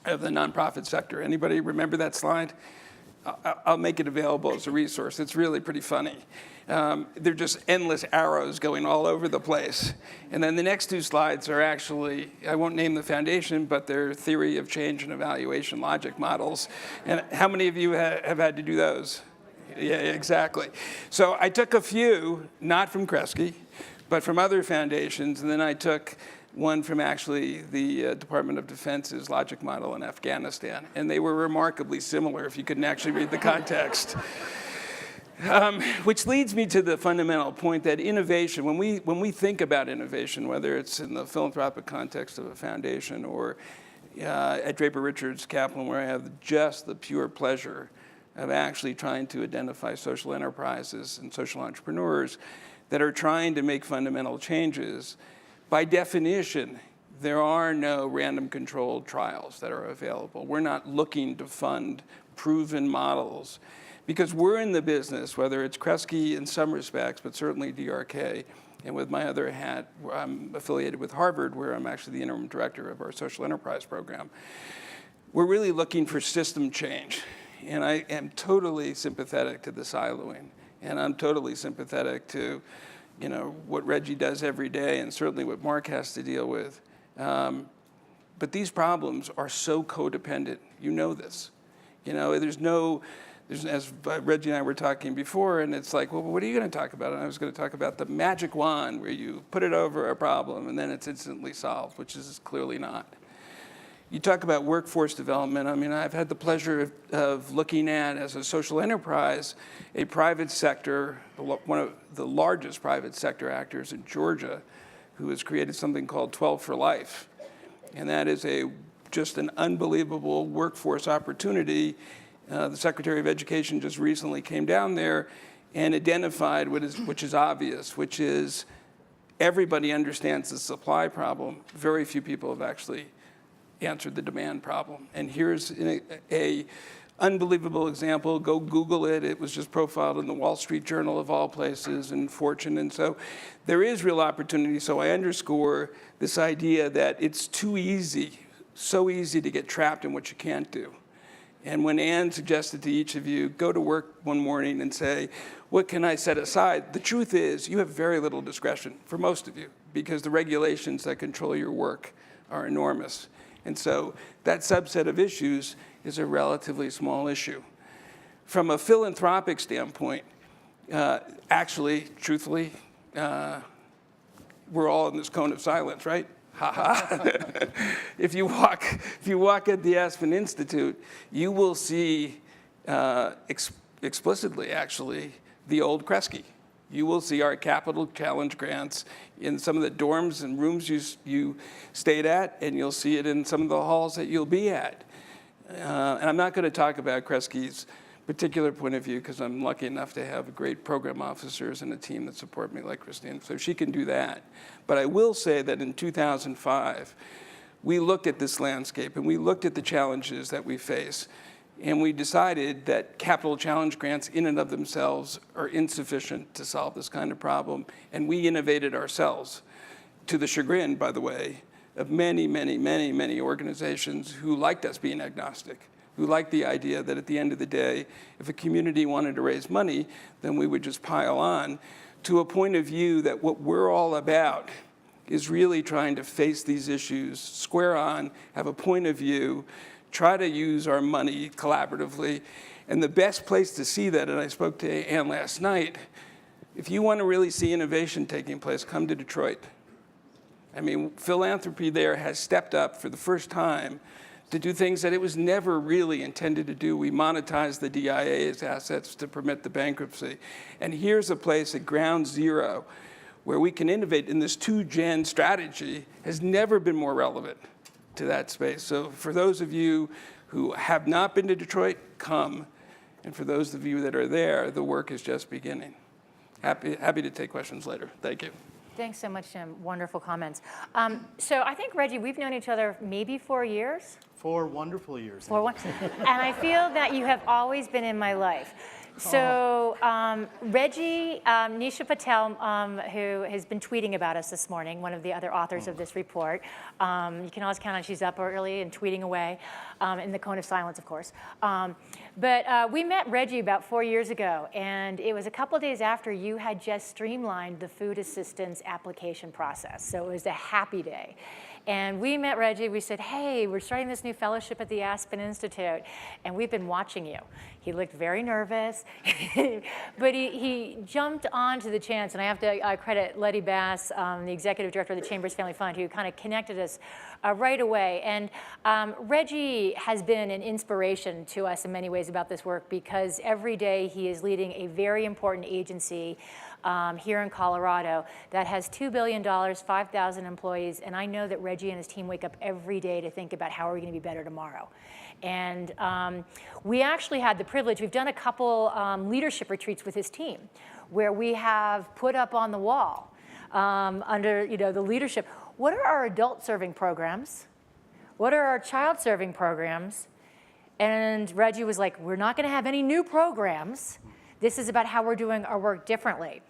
of the nonprofit sector. Anybody remember that slide? I'll make it available as a resource. It's really pretty funny. They're just endless arrows going all over the place. And then the next 2 slides are actually, I won't name the foundation, but they're theory of change and evaluation logic models. And how many of you have had to do those? Yeah, exactly. So I took a few, not from Kresge, but from other foundations, and then I took one from actually the Department of Defense's logic model in Afghanistan, and they were remarkably similar if you couldn't actually read the context. Which leads me to the fundamental point that innovation, when we think about innovation, whether it's in the philanthropic context of a foundation or at Draper Richards Kaplan, where I have just the pure pleasure of actually trying to identify social enterprises and social entrepreneurs that are trying to make fundamental changes, by definition, there are no random controlled trials that are available. We're not looking to fund proven models, because we're in the business, whether it's Kresge in some respects, but certainly DRK, and with my other hat, I'm affiliated with Harvard, where I'm actually the interim director of our social enterprise program. We're really looking for system change. And I am totally sympathetic to the siloing, and I'm totally sympathetic to, what Reggie does every day, and certainly what Mark has to deal with. But these problems are so codependent. You know this. As Reggie and I were talking before, and it's like, well, what are you going to talk about? And I was going to talk about the magic wand where you put it over a problem and then it's instantly solved, which is clearly not. You talk about workforce development. I mean, I've had the pleasure of looking at, as a social enterprise, a private sector, one of the largest private sector actors in Georgia, who has created something called 12 for Life. And that is just an unbelievable workforce opportunity. The Secretary of Education just recently came down there and identified which is obvious, which is everybody understands the supply problem. Very few people have actually answered the demand problem. And here's a unbelievable example. Go Google it. It was just profiled in the Wall Street Journal of all places, and Fortune. And so there is real opportunity. So I underscore this idea that it's too easy, so easy to get trapped in what you can't do. And when Ann suggested to each of you, go to work one morning and say, what can I set aside? The truth is, you have very little discretion, for most of you, because the regulations that control your work are enormous. And so that subset of issues is a relatively small issue. from a philanthropic standpoint, actually, truthfully, we're all in this cone of silence, right? Ha ha. If you walk at the Aspen Institute, you will see explicitly, actually, the old Kresge. You will see our capital challenge grants in some of the dorms and rooms you stayed at, and you'll see it in some of the halls that you'll be at. And I'm not going to talk about Kresge's particular point of view because I'm lucky enough to have great program officers and a team that support me like Christine, so she can do that. But I will say that in 2005, we looked at this landscape and we looked at the challenges that we face, and we decided that capital challenge grants in and of themselves are insufficient to solve this kind of problem, and we innovated ourselves, to the chagrin, by the way, of many, many, many, many organizations who liked us being agnostic, who liked the idea that at the end of the day, if a community wanted to raise money, then we would just pile on, to a point of view that what we're all about is really trying to face these issues square on, have a point of view, try to use our money collaboratively. And the best place to see that, and I spoke to Ann last night, if you want to really see innovation taking place, come to Detroit. I mean, philanthropy there has stepped up for the first time to do things that it was never really intended to do. We monetized the DIA's assets to permit the bankruptcy. And here's a place at ground zero where we can innovate, and this 2-gen strategy has never been more relevant to that space. So for those of you who have not been to Detroit, come. And for those of you that are there, the work is just beginning. Happy to take questions later. Thank you. Thanks so much, Jim. Wonderful comments. So I think, Reggie, we've known each other maybe 4 years? 4 wonderful years. And I feel that you have always been in my life. So Reggie, Nisha Patel, who has been tweeting about us this morning, one of the other authors of this report. You can always count on she's up early and tweeting away, in the cone of silence, of course. But we met Reggie about 4 years ago, and it was a couple days after you had just streamlined the food assistance application process. So it was a happy day. And we met Reggie, we said, hey, we're starting this new fellowship at the Aspen Institute, and we've been watching you. He looked very nervous, but he jumped onto the chance, and I have to credit Letty Bass, the executive director of the Chambers Family Fund, who kind of connected us right away. And Reggie has been an inspiration to us in many ways about this work, because every day he is leading a very important agency here in Colorado that has $2 billion, 5,000 employees, and I know that Reggie and his team wake up every day to think about how are we going to be better tomorrow. And we actually had the privilege, we've done a couple leadership retreats with his team, where we have put up on the wall under the leadership, what are our adult serving programs? What are our child serving programs? And Reggie was like, we're not going to have any new programs. This is about how we're doing our work differently.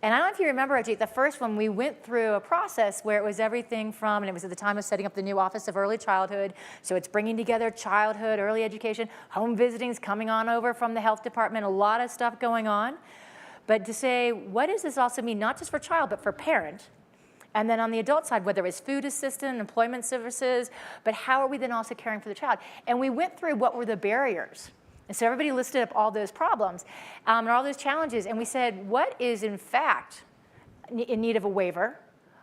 And I don't know if you remember, Reggie, the first one, we went through a process where it was everything from, and it was at the time of setting up the new Office of Early Childhood, so it's bringing together childhood, early education, home visitings coming on over from the health department, a lot of stuff going on. But to say, what does this also mean, not just for child, but for parent? And then on the adult side, whether it's food assistance, employment services, but how are we then also caring for the child? And we went through what were the barriers. And so everybody listed up all those problems and all those challenges. And we said, what is in fact in need of a waiver?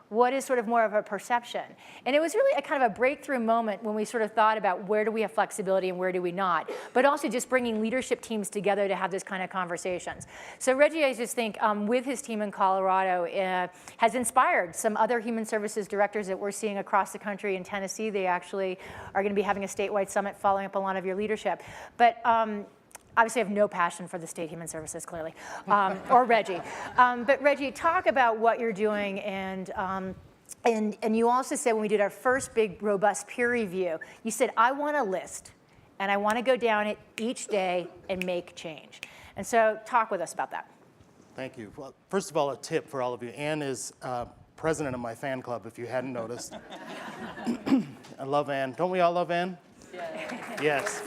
What is sort of more of a perception? And it was really a kind of a breakthrough moment when we sort of thought about where do we have flexibility and where do we not, but also just bringing leadership teams together to have this kind of conversations. So Reggie, I just think with his team in Colorado has inspired some other human services directors that we're seeing across the country. In Tennessee, they actually are going to be having a statewide summit following up a lot of your leadership. But obviously, I have no passion for the state human services, clearly, or Reggie. But Reggie, talk about what you're doing, and you also said when we did our first big, robust peer review, you said, I want a list, and I want to go down it each day and make change. And so talk with us about that. Thank you. Well, first of all, a tip for all of you. Ann is president of my fan club, if you hadn't noticed. I love Ann. Don't we all love Ann? Yes.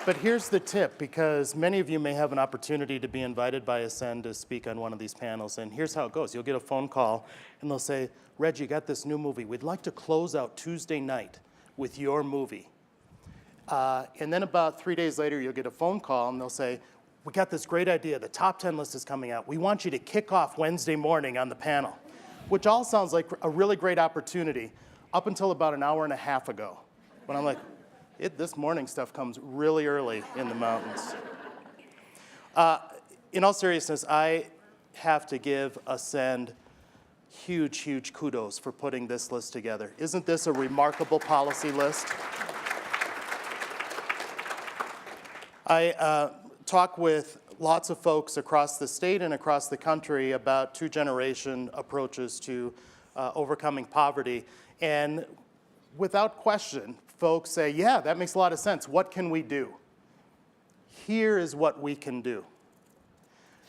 But here's the tip, because many of you may have an opportunity to be invited by Ascend to speak on one of these panels, and here's how it goes. You'll get a phone call, and they'll say, Reggie, got this new movie. We'd like to close out Tuesday night with your movie. And then about 3 days later, you'll get a phone call, and they'll say, we got this great idea. The top 10 list is coming out. We want you to kick off Wednesday morning on the panel, which all sounds like a really great opportunity up until about an hour and a half ago, when I'm like, this morning stuff comes really early in the mountains. In all seriousness, I have to give Ascend huge, huge kudos for putting this list together. Isn't this a remarkable policy list? I talk with lots of folks across the state and across the country about two-generation approaches to overcoming poverty. And without question, folks say, yeah, that makes a lot of sense. What can we do? Here is what we can do.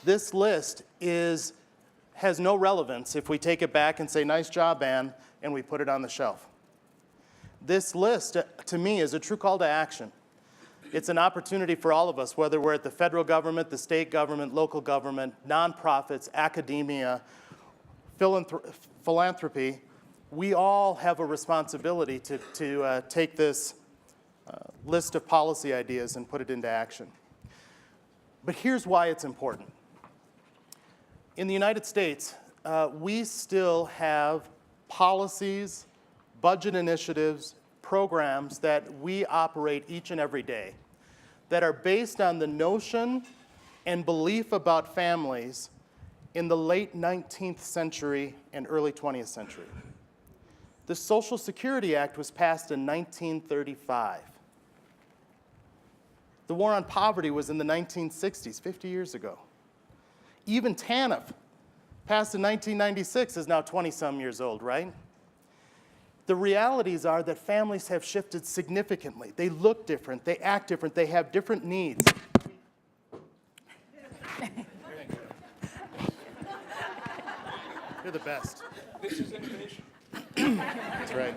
This list has no relevance if we take it back and say, nice job, Ann, and we put it on the shelf. This list, to me, is a true call to action. It's an opportunity for all of us, whether we're at the federal government, the state government, local government, nonprofits, academia, philanthropy. We all have a responsibility to take this list of policy ideas and put it into action. But here's why it's important. In the United States, we still have policies, budget initiatives, programs that we operate each and every day that are based on the notion and belief about families in the late 19th century and early 20th century. The Social Security Act was passed in 1935. The war on poverty was in the 1960s, 50 years ago. Even TANF, passed in 1996, is now 20-some years old, right? The realities are that families have shifted significantly. They look different, they act different, they have different needs. You're the best. This is innovation. That's right.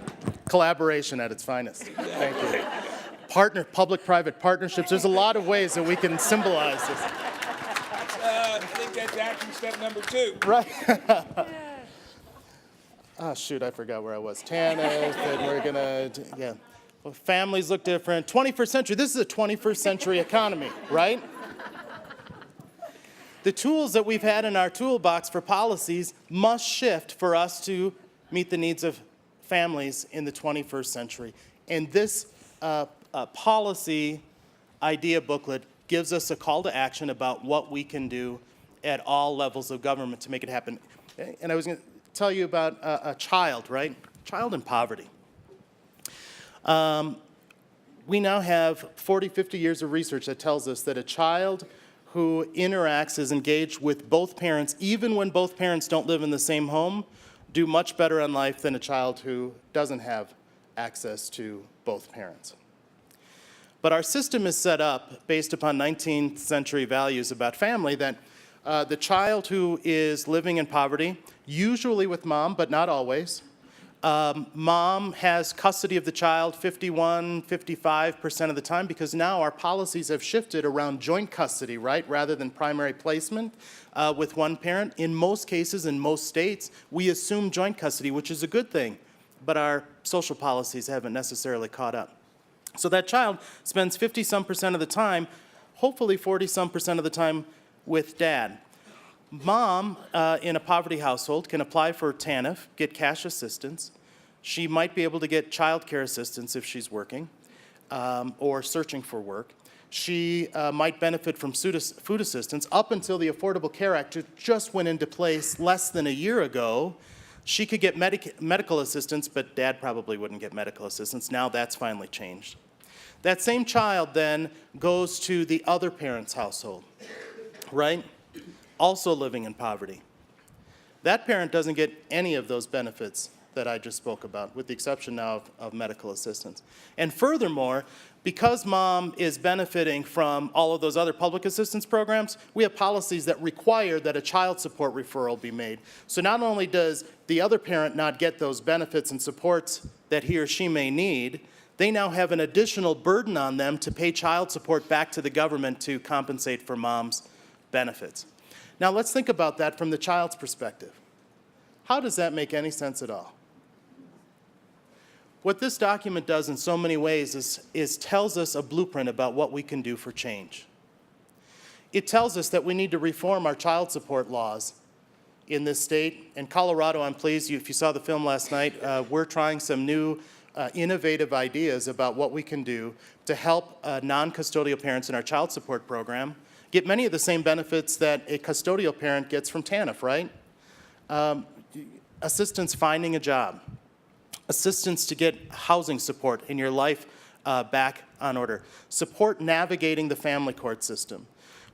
Collaboration at its finest. Thank you. Public-private partnerships. There's a lot of ways that we can symbolize this. I think that's action step number 2. Right. Oh, shoot, I forgot where I was. TANF, and we're going to, yeah. Well, families look different. 21st century, this is a 21st century economy, right? The tools that we've had in our toolbox for policies must shift for us to meet the needs of families in the 21st century. And this policy idea booklet gives us a call to action about what we can do at all levels of government to make it happen. And I was going to tell you about a child, right? Child in poverty. We now have 40, 50 years of research that tells us that a child who interacts, is engaged with both parents, even when both parents don't live in the same home, do much better in life than a child who doesn't have access to both parents. But our system is set up based upon 19th century values about family that the child who is living in poverty, usually with mom, but not always, mom has custody of the child 51, 55% of the time because now our policies have shifted around joint custody, right, rather than primary placement with one parent. In most cases, in most states, we assume joint custody, which is a good thing, but our social policies haven't necessarily caught up. So that child spends 50-some% of the time, hopefully 40-some% of the time with dad. Mom, in a poverty household, can apply for TANF, get cash assistance. She might be able to get child care assistance if she's working or searching for work. She might benefit from food assistance. Up until the Affordable Care Act just went into place less than a year ago, she could get medical assistance, but dad probably wouldn't get medical assistance. Now that's finally changed. That same child then goes to the other parent's household, right? Also living in poverty. That parent doesn't get any of those benefits that I just spoke about, with the exception now of medical assistance. And furthermore, because mom is benefiting from all of those other public assistance programs, we have policies that require that a child support referral be made. So not only does the other parent not get those benefits and supports that he or she may need, they now have an additional burden on them to pay child support back to the government to compensate for mom's benefits. Now let's think about that from the child's perspective. How does that make any sense at all? What this document does in so many ways is tells us a blueprint about what we can do for change. It tells us that we need to reform our child support laws in this state. In Colorado, I'm pleased, if you saw the film last night, we're trying some new innovative ideas about what we can do to help non-custodial parents in our child support program get many of the same benefits that a custodial parent gets from TANF, right? Assistance finding a job, assistance to get housing support in your life back on order, support navigating the family court system,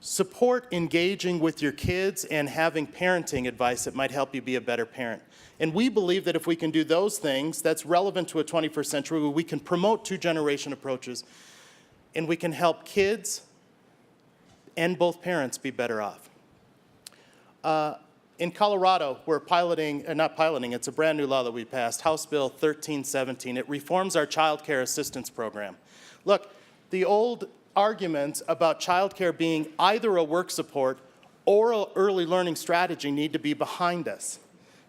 support engaging with your kids and having parenting advice that might help you be a better parent. And we believe that if we can do those things, that's relevant to a 21st century where we can promote two-generation approaches and we can help kids and both parents be better off. In Colorado, we're piloting, not piloting, it's a brand new law that we passed, House Bill 1317. It reforms our child care assistance program. Look, the old arguments about child care being either a work support or an early learning strategy need to be behind us.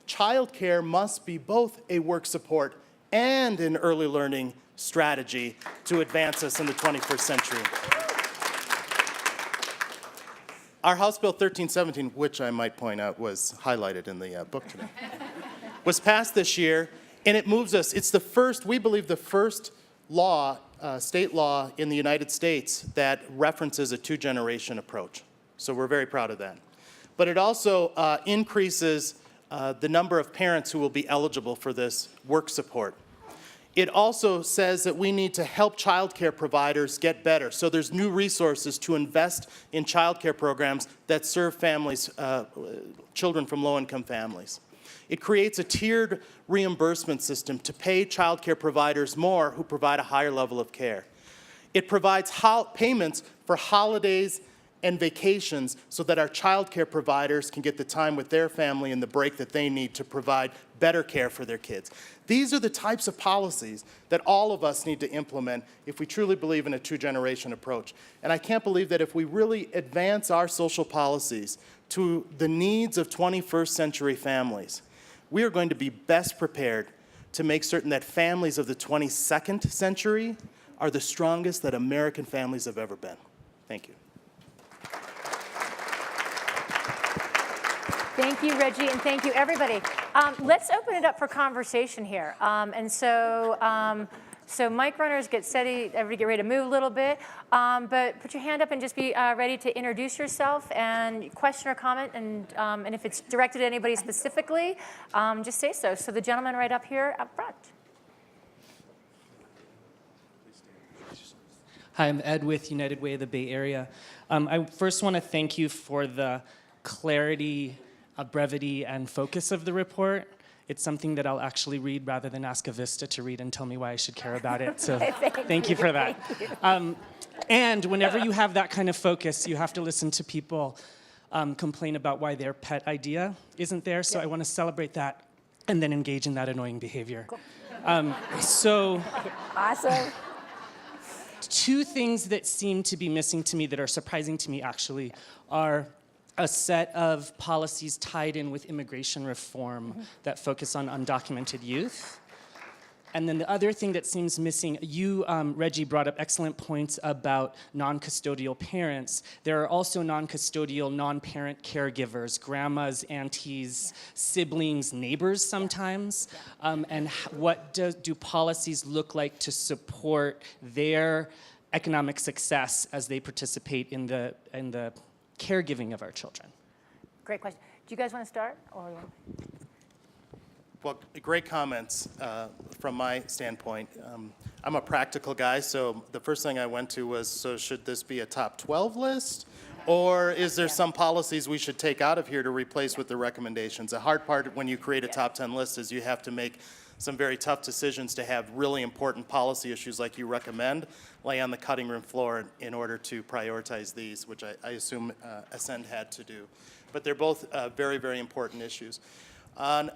Child care must be both a work support and an early learning strategy to advance us in the 21st century. Our House Bill 1317, which I might point out was highlighted in the book today, was passed this year, and it moves us. It's the first, we believe, the first law, state law in the United States that references a two-generation approach. So we're very proud of that. But it also increases the number of parents who will be eligible for this work support. It also says that we need to help child care providers get better. So there's new resources to invest in child care programs that serve families, children from low-income families. It creates a tiered reimbursement system to pay child care providers more who provide a higher level of care. It provides payments for holidays and vacations so that our child care providers can get the time with their family and the break that they need to provide better care for their kids. These are the types of policies that all of us need to implement if we truly believe in a two-generation approach. And I can't believe that if we really advance our social policies to the needs of 21st century families, we are going to be best prepared to make certain that families of the 22nd century are the strongest that American families have ever been. Thank you. Thank you, Reggie, and thank you, everybody. Let's open it up for conversation here. So mic runners, get steady, everybody get ready to move a little bit. But put your hand up and just be ready to introduce yourself and question or comment. And if it's directed at anybody specifically, just say so. So the gentleman right up here up front. Hi, I'm Ed with United Way of the Bay Area. I first want to thank you for the clarity, brevity, and focus of the report. It's something that I'll actually read rather than ask a Vista to read and tell me why I should care about it. So thank you for that. And whenever you have that kind of focus, you have to listen to people complain about why their pet idea isn't there. So I want to celebrate that and then engage in that annoying behavior. Cool. Awesome. Two things that seem to be missing to me that are surprising to me actually are a set of policies tied in with immigration reform that focus on undocumented youth. And then the other thing that seems missing, you, Reggie, brought up excellent points about non-custodial parents. There are also non-custodial, non-parent caregivers, grandmas, aunties, siblings, neighbors sometimes. And what do policies look like to support their economic success as they participate in the caregiving of our children? Great question. Do you guys want to start? Well, great comments from my standpoint. I'm a practical guy, so the first thing I went to was, so should this be a top 12 list? Or is there some policies we should take out of here to replace with the recommendations? The hard part when you create a top 10 list is you have to make some very tough decisions to have really important policy issues like you recommend lay on the cutting room floor in order to prioritize these, which I assume Ascend had to do. But they're both very, very important issues. On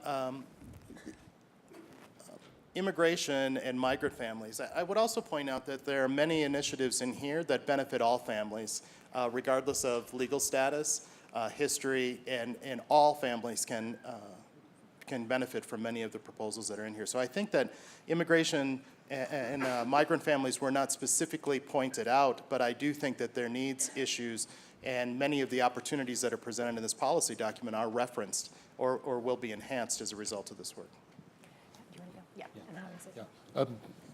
immigration and migrant families, I would also point out that there are many initiatives in here that benefit all families, regardless of legal status, history, and all families can can benefit from many of the proposals that are in here. So I think that immigration and migrant families were not specifically pointed out, but I do think that their needs, issues, and many of the opportunities that are presented in this policy document are referenced or will be enhanced as a result of this work.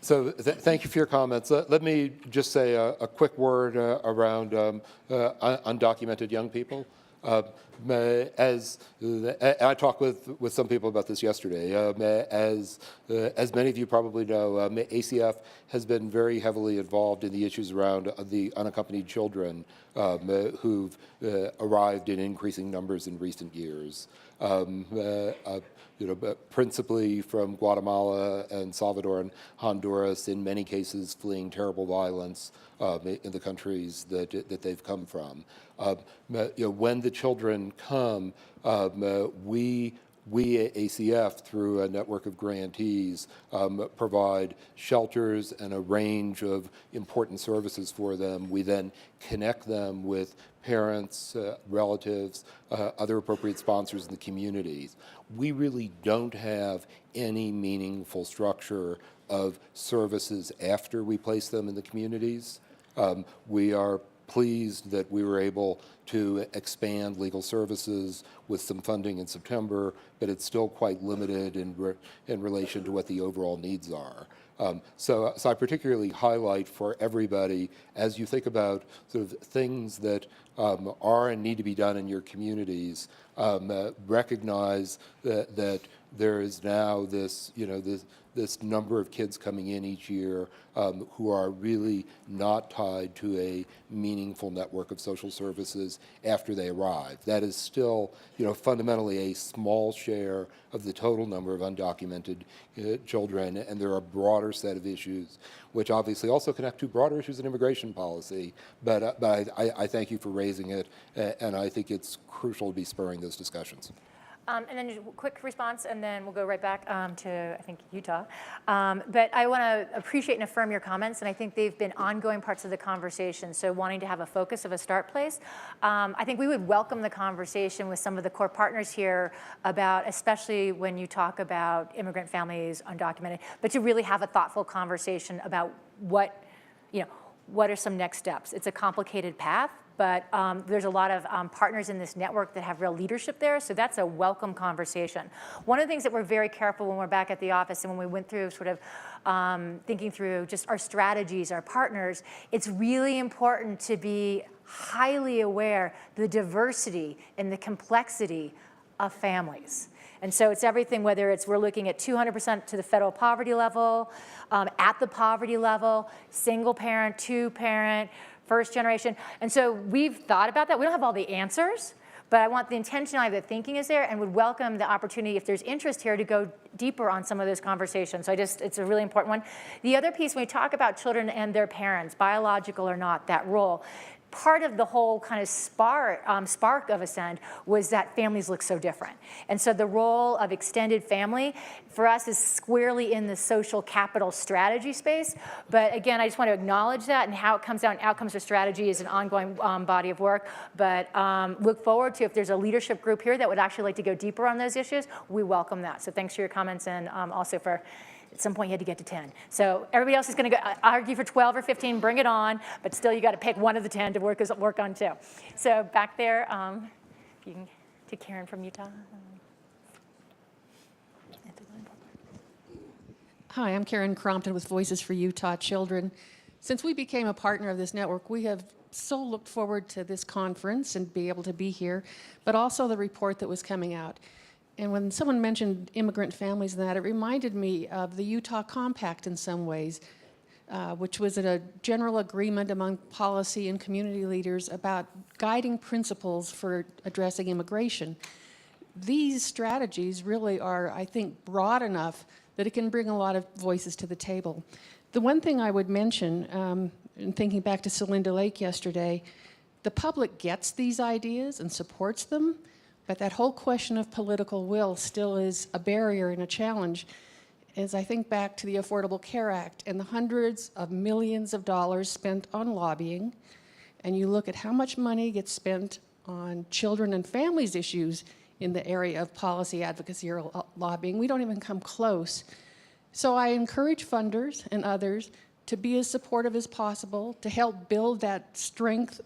So thank you for your comments. Let me just say a quick word around undocumented young people. As I talked with some people about this yesterday, as many of you probably know, ACF has been very heavily involved in the issues around the unaccompanied children who've arrived in increasing numbers in recent years. Principally from Guatemala and Salvador and Honduras, in many cases fleeing terrible violence in the countries that they've come from. When the children come, we at ACF, through a network of grantees, provide shelters and a range of important services for them. We then connect them with parents, relatives, other appropriate sponsors in the communities. We really don't have any meaningful structure of services after we place them in the communities. We are pleased that we were able to expand legal services with some funding in September, but it's still quite limited in relation to what the overall needs are. So I particularly highlight for everybody, as you think about sort of things that are and need to be done in your communities, recognize that there is now this, this number of kids coming in each year who are really not tied to a meaningful network of social services after they arrive. That is still, fundamentally a small share of the total number of undocumented children, and there are a broader set of issues which obviously also connect to broader issues in immigration policy, but I thank you for raising it, and I think it's crucial to be spurring those discussions. And then just a quick response, and then we'll go right back to, I think, Utah. But I want to appreciate and affirm your comments, and I think they've been ongoing parts of the conversation, so wanting to have a focus of a start place. I think we would welcome the conversation with some of the core partners here about, especially when you talk about immigrant families, undocumented, but to really have a thoughtful conversation about what are some next steps. It's a complicated path, but there's a lot of partners in this network that have real leadership there, so that's a welcome conversation. One of the things that we're very careful when we're back at the office and when we went through sort of thinking through just our strategies, our partners, it's really important to be highly aware the diversity and the complexity of families. And so it's everything, whether it's we're looking at 200% to the federal poverty level, at the poverty level, single parent, two parent, first generation. And so we've thought about that. We don't have all the answers, but I want the intentionality that thinking is there, and would welcome the opportunity, if there's interest here, to go deeper on some of those conversations. So it's a really important one. The other piece, when we talk about children and their parents, biological or not, that role, part of the whole kind of spark of Ascend was that families look so different. And so the role of extended family for us is squarely in the social capital strategy space. But again, I just want to acknowledge that, and how it comes out and outcomes of strategy is an ongoing body of work. But look forward to, if there's a leadership group here that would actually like to go deeper on those issues, we welcome that. So thanks for your comments, and also for, at some point you had to get to 10. So everybody else is going to go argue for 12 or 15, bring it on, but still you got to pick one of the 10 to work on too. So back there, you can, to Karen from Utah. Hi, I'm Karen Crompton with Voices for Utah Children. Since we became a partner of this network, we have so looked forward to this conference and be able to be here, but also the report that was coming out. And when someone mentioned immigrant families and that, it reminded me of the Utah Compact in some ways, which was a general agreement among policy and community leaders about guiding principles for addressing immigration. These strategies really are, I think, broad enough that it can bring a lot of voices to the table. The one thing I would mention, in thinking back to Celinda Lake yesterday, the public gets these ideas and supports them, but that whole question of political will still is a barrier and a challenge. As I think back to the Affordable Care Act and the hundreds of millions of dollars spent on lobbying, and you look at how much money gets spent on children and families issues in the area of policy advocacy or lobbying. We don't even come close. So I encourage funders and others to be as supportive as possible, to help build that strength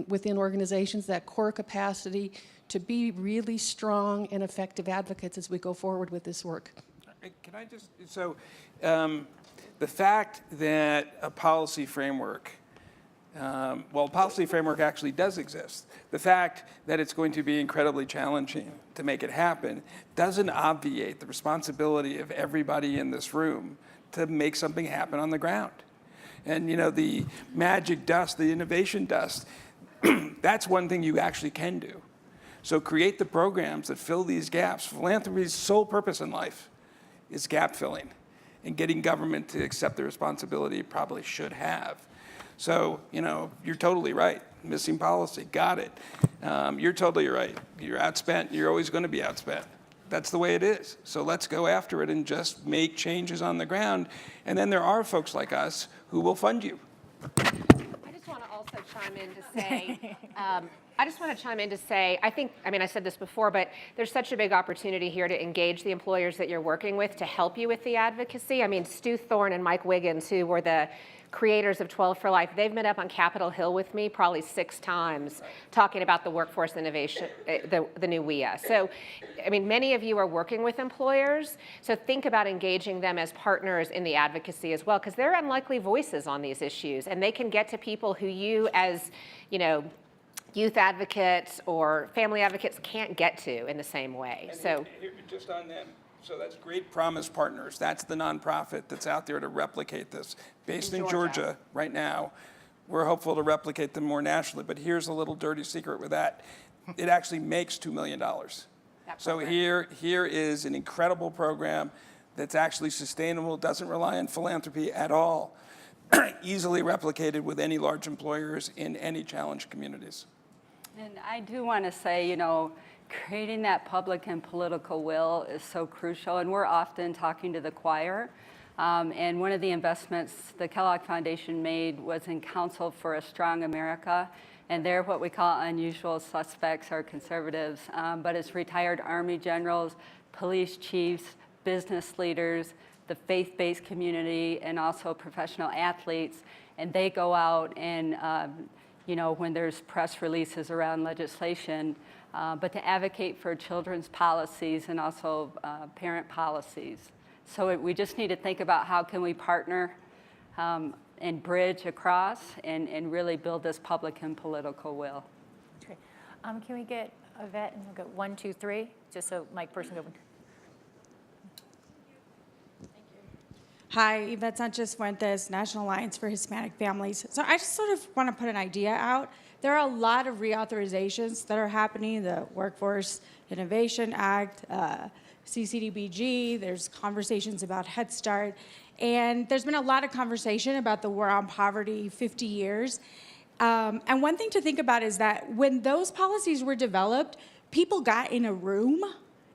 within organizations, that core capacity to be really strong and effective advocates as we go forward with this work. Can I just, so the fact that a policy framework, a policy framework actually does exist. The fact that it's going to be incredibly challenging to make it happen doesn't obviate the responsibility of everybody in this room to make something happen on the ground. And the magic dust, the innovation dust, that's one thing you actually can do. So create the programs that fill these gaps. Philanthropy's sole purpose in life is gap filling and getting government to accept the responsibility it probably should have. So, you're totally right. Missing policy, got it. You're totally right. You're outspent. You're always going to be outspent. That's the way it is. So let's go after it and just make changes on the ground. And then there are folks like us who will fund you. I just want to also chime in to say, I said this before, but there's such a big opportunity here to engage the employers that you're working with to help you with the advocacy. Stu Thorne and Mike Wiggins, who were the creators of 12 for Life, they've met up on Capitol Hill with me probably 6 times talking about the workforce innovation, the new WIA. So, many of you are working with employers, so think about engaging them as partners in the advocacy as well, because they're unlikely voices on these issues, and they can get to people who you as, youth advocates or family advocates can't get to in the same way. And so just on them. So that's Great Promise Partners. That's the nonprofit that's out there to replicate this. Based in Georgia right now. We're hopeful to replicate them more nationally, but here's a little dirty secret with that. It actually makes $2 million. So here is an incredible program that's actually sustainable, doesn't rely on philanthropy at all, easily replicated with any large employers in any challenged communities. And I do want to say, creating that public and political will is so crucial, and we're often talking to the choir. And one of the investments the Kellogg Foundation made was in Council for a Strong America, and they're what we call unusual suspects or conservatives, but it's retired Army generals, police chiefs, business leaders, the faith-based community, and also professional athletes, and they go out and when there's press releases around legislation, but to advocate for children's policies and also parent policies. So we just need to think about how can we partner and bridge across and really build this public and political will. Okay. Can we get Yvette, and we'll go 1, 2, 3, just so Mike person go. Hi, Yvette Sanchez-Fuentes, National Alliance for Hispanic Families. So I just sort of want to put an idea out. There are a lot of reauthorizations that are happening, the Workforce Innovation Act, CCDBG, there's conversations about Head Start, and there's been a lot of conversation about the War on Poverty 50 years. And one thing to think about is that when those policies were developed, people got in a room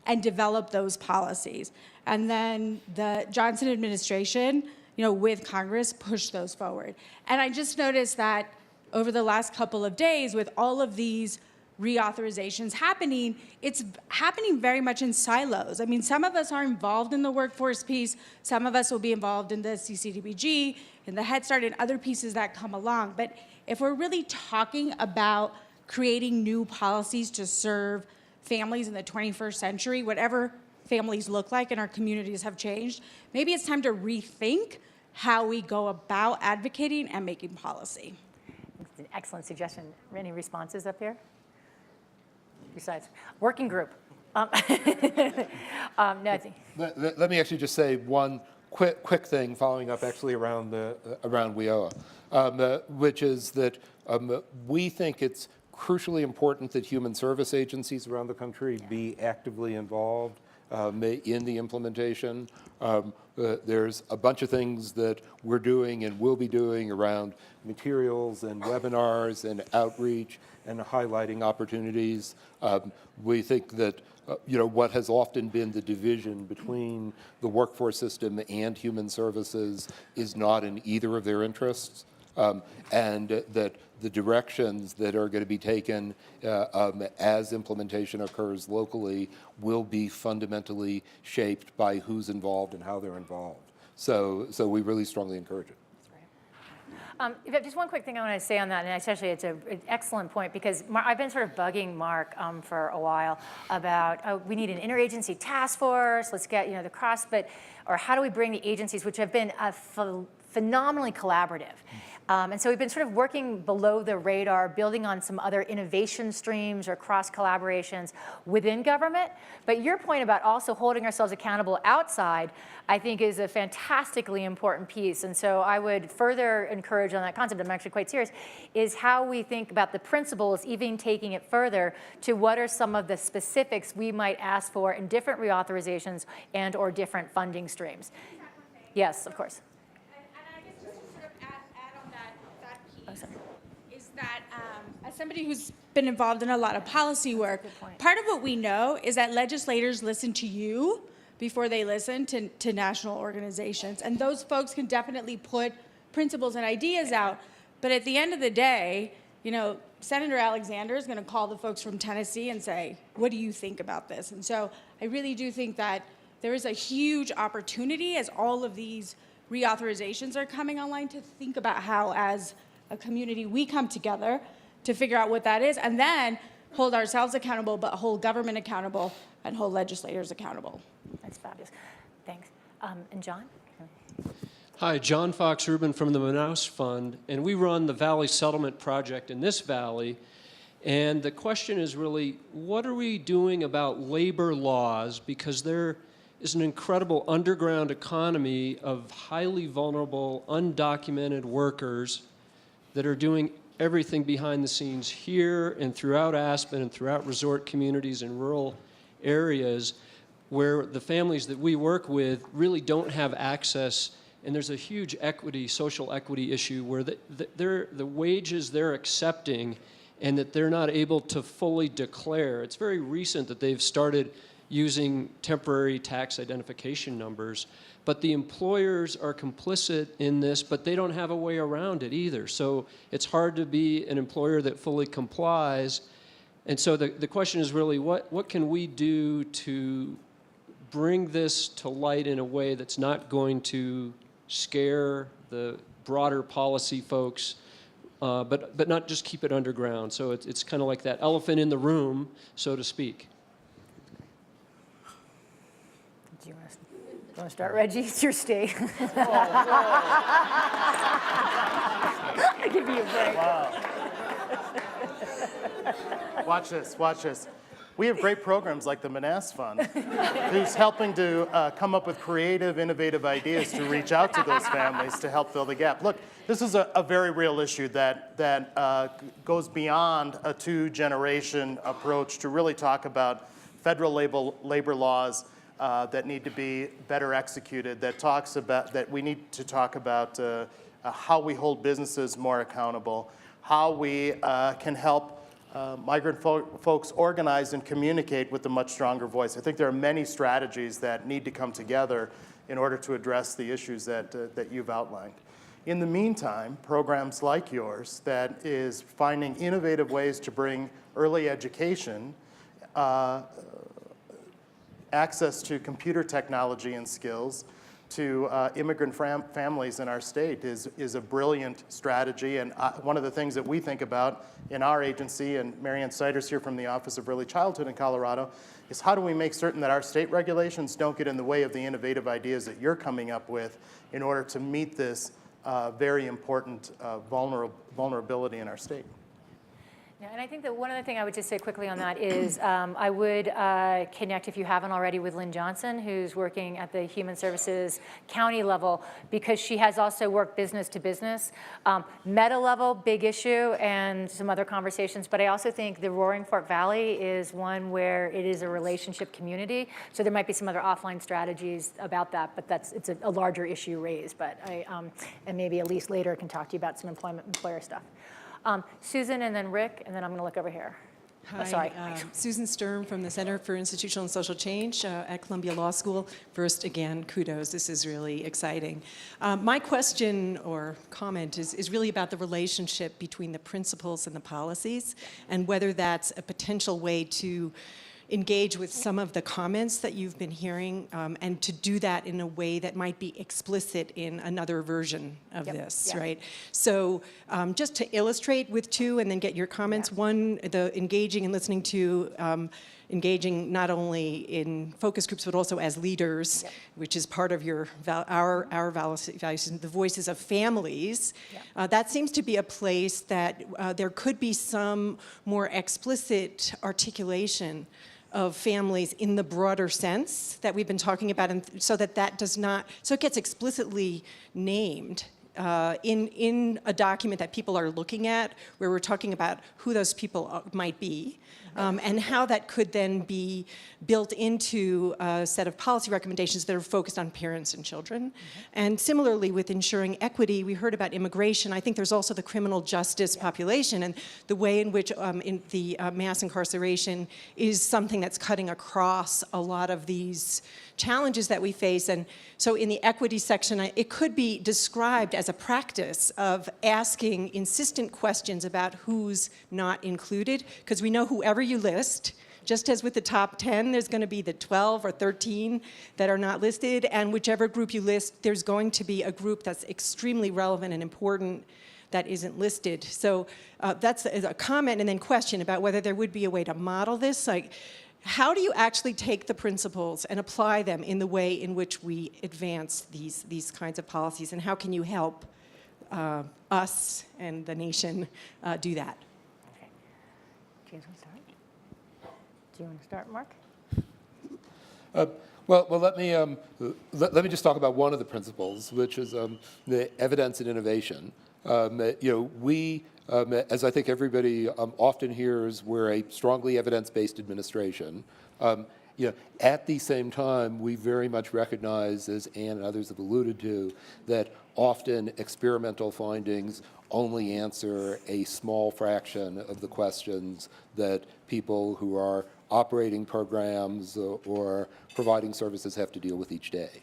and developed those policies. And then the Johnson administration, with Congress, pushed those forward. And I just noticed that over the last couple of days, with all of these reauthorizations happening, it's happening very much in silos. Some of us are involved in the workforce piece, some of us will be involved in the CCDBG, in the Head Start, and other pieces that come along. But if we're really talking about creating new policies to serve families in the 21st century, whatever families look like and our communities have changed, maybe it's time to rethink how we go about advocating and making policy. It's an excellent suggestion. Any responses up here? Besides, working group. No, I think. Let me actually just say one quick thing following up actually around WIOA, which is that we think it's crucially important that human service agencies around the country be actively involved in the implementation. There's a bunch of things that we're doing and will be doing around materials and webinars and outreach and highlighting opportunities. We think that what has often been the division between the workforce system and human services is not in either of their interests. and that the directions that are going to be taken as implementation occurs locally will be fundamentally shaped by who's involved and how they're involved. So we really strongly encourage it. Just one quick thing I want to say on that, and especially it's an excellent point, because I've been sort of bugging Mark for a while about we need an interagency task force, let's get the CrossFit, or how do we bring the agencies, which have been phenomenally collaborative. And so we've been sort of working below the radar, building on some other innovation streams or cross collaborations within government. But your point about also holding ourselves accountable outside, I think, is a fantastically important piece. And so I would further encourage on that concept, I'm actually quite serious, is how we think about the principles, even taking it further to what are some of the specifics we might ask for in different reauthorizations and or different funding streams. Yes, of course. Is that as somebody who's been involved in a lot of policy work, part of what we know is that legislators listen to you before they listen to national organizations. And those folks can definitely put principles and ideas out. But at the end of the day, Senator Alexander is going to call the folks from Tennessee and say, what do you think about this? And so I really do think that there is a huge opportunity as all of these reauthorizations are coming online to think about how, as a community, we come together to figure out what that is, and then hold ourselves accountable, but hold government accountable and hold legislators accountable. That's fabulous. Thanks. And John? Hi, John Fox Rubin from the Manaus Fund, and we run the Valley Settlement Project in this valley. And the question is really, what are we doing about labor laws? Because there is an incredible underground economy of highly vulnerable, undocumented workers that are doing everything behind the scenes here and throughout Aspen and throughout resort communities and rural areas where the families that we work with really don't have access. And there's a huge social equity issue where the wages they're accepting and that they're not able to fully declare. It's very recent that they've started using temporary tax identification numbers, but the employers are complicit in this, but they don't have a way around it either. So it's hard to be an employer that fully complies. And so the question is really, what can we do to bring this to light in a way that's not going to scare the broader policy folks, but not just keep it underground? So it's kind of like that elephant in the room, so to speak. Do you want to start, Reggie? It's your state. I'll give you a break. Wow. Watch this, watch this. We have great programs like the Manaus Fund, who's helping to come up with creative, innovative ideas to reach out to those families to help fill the gap. Look, this is a very real issue that goes beyond a two-generation approach to really talk about federal labor laws that need to be better executed, that we need to talk about how we hold businesses more accountable, how we can help migrant folks organize and communicate with a much stronger voice. I think there are many strategies that need to come together in order to address the issues that you've outlined. In the meantime, programs like yours that is finding innovative ways to bring early education, access to computer technology and skills to immigrant families in our state is a brilliant strategy. And one of the things that we think about in our agency, and Marianne Siders here from the Office of Early Childhood in Colorado, is how do we make certain that our state regulations don't get in the way of the innovative ideas that you're coming up with in order to meet this very important vulnerability in our state. Yeah, and I think that one other thing I would just say quickly on that is I would connect, if you haven't already, with Lynn Johnson, who's working at the Human Services county level, because she has also worked business to business. Meta level, big issue, and some other conversations, but I also think the Roaring Fork Valley is one where it is a relationship community, so there might be some other offline strategies about that, but it's a larger issue raised, but and maybe Elise later can talk to you about some employer stuff. Susan and then Rick, and then I'm going to look over here. Oh, sorry. Susan Sturm from the Center for Institutional and Social Change at Columbia Law School. First, again, kudos. This is really exciting. My question or comment is really about the relationship between the principles and the policies, and whether that's a potential way to engage with some of the comments that you've been hearing, and to do that in a way that might be explicit in another version of this, right? So just to illustrate with two and then get your comments. One, the engaging and listening to, engaging not only in focus groups but also as leaders, which is part of your our values, the voices of families. That seems to be a place that there could be some more explicit articulation of families in the broader sense that we've been talking about, and so that does not, so it gets explicitly named in a document that people are looking at, where we're talking about who those people might be, and how that could then be built into a set of policy recommendations that are focused on parents and children. And similarly, with ensuring equity, we heard about immigration. I think there's also the criminal justice population, and the way in which in the mass incarceration is something that's cutting across a lot of these challenges that we face. And so in the equity section, it could be described as a practice of asking insistent questions about who's not included, because we know whoever you list, just as with the top 10, there's going to be the 12 or 13 that are not listed, and whichever group you list, there's going to be a group that's extremely relevant and important that isn't listed. So that's a comment and then question about whether there would be a way to model this. Like, how do you actually take the principles and apply them in the way in which we advance these kinds of policies, and how can you help us and the nation do that? Okay. Do you want to start? Do you want to start, Mark? Well, let me just talk about one of the principles, which is the evidence and innovation. We, as I think everybody often hears, we're a strongly evidence-based administration. At the same time, we very much recognize, as Ann and others have alluded to, that often experimental findings only answer a small fraction of the questions that people who are operating programs or providing services have to deal with each day.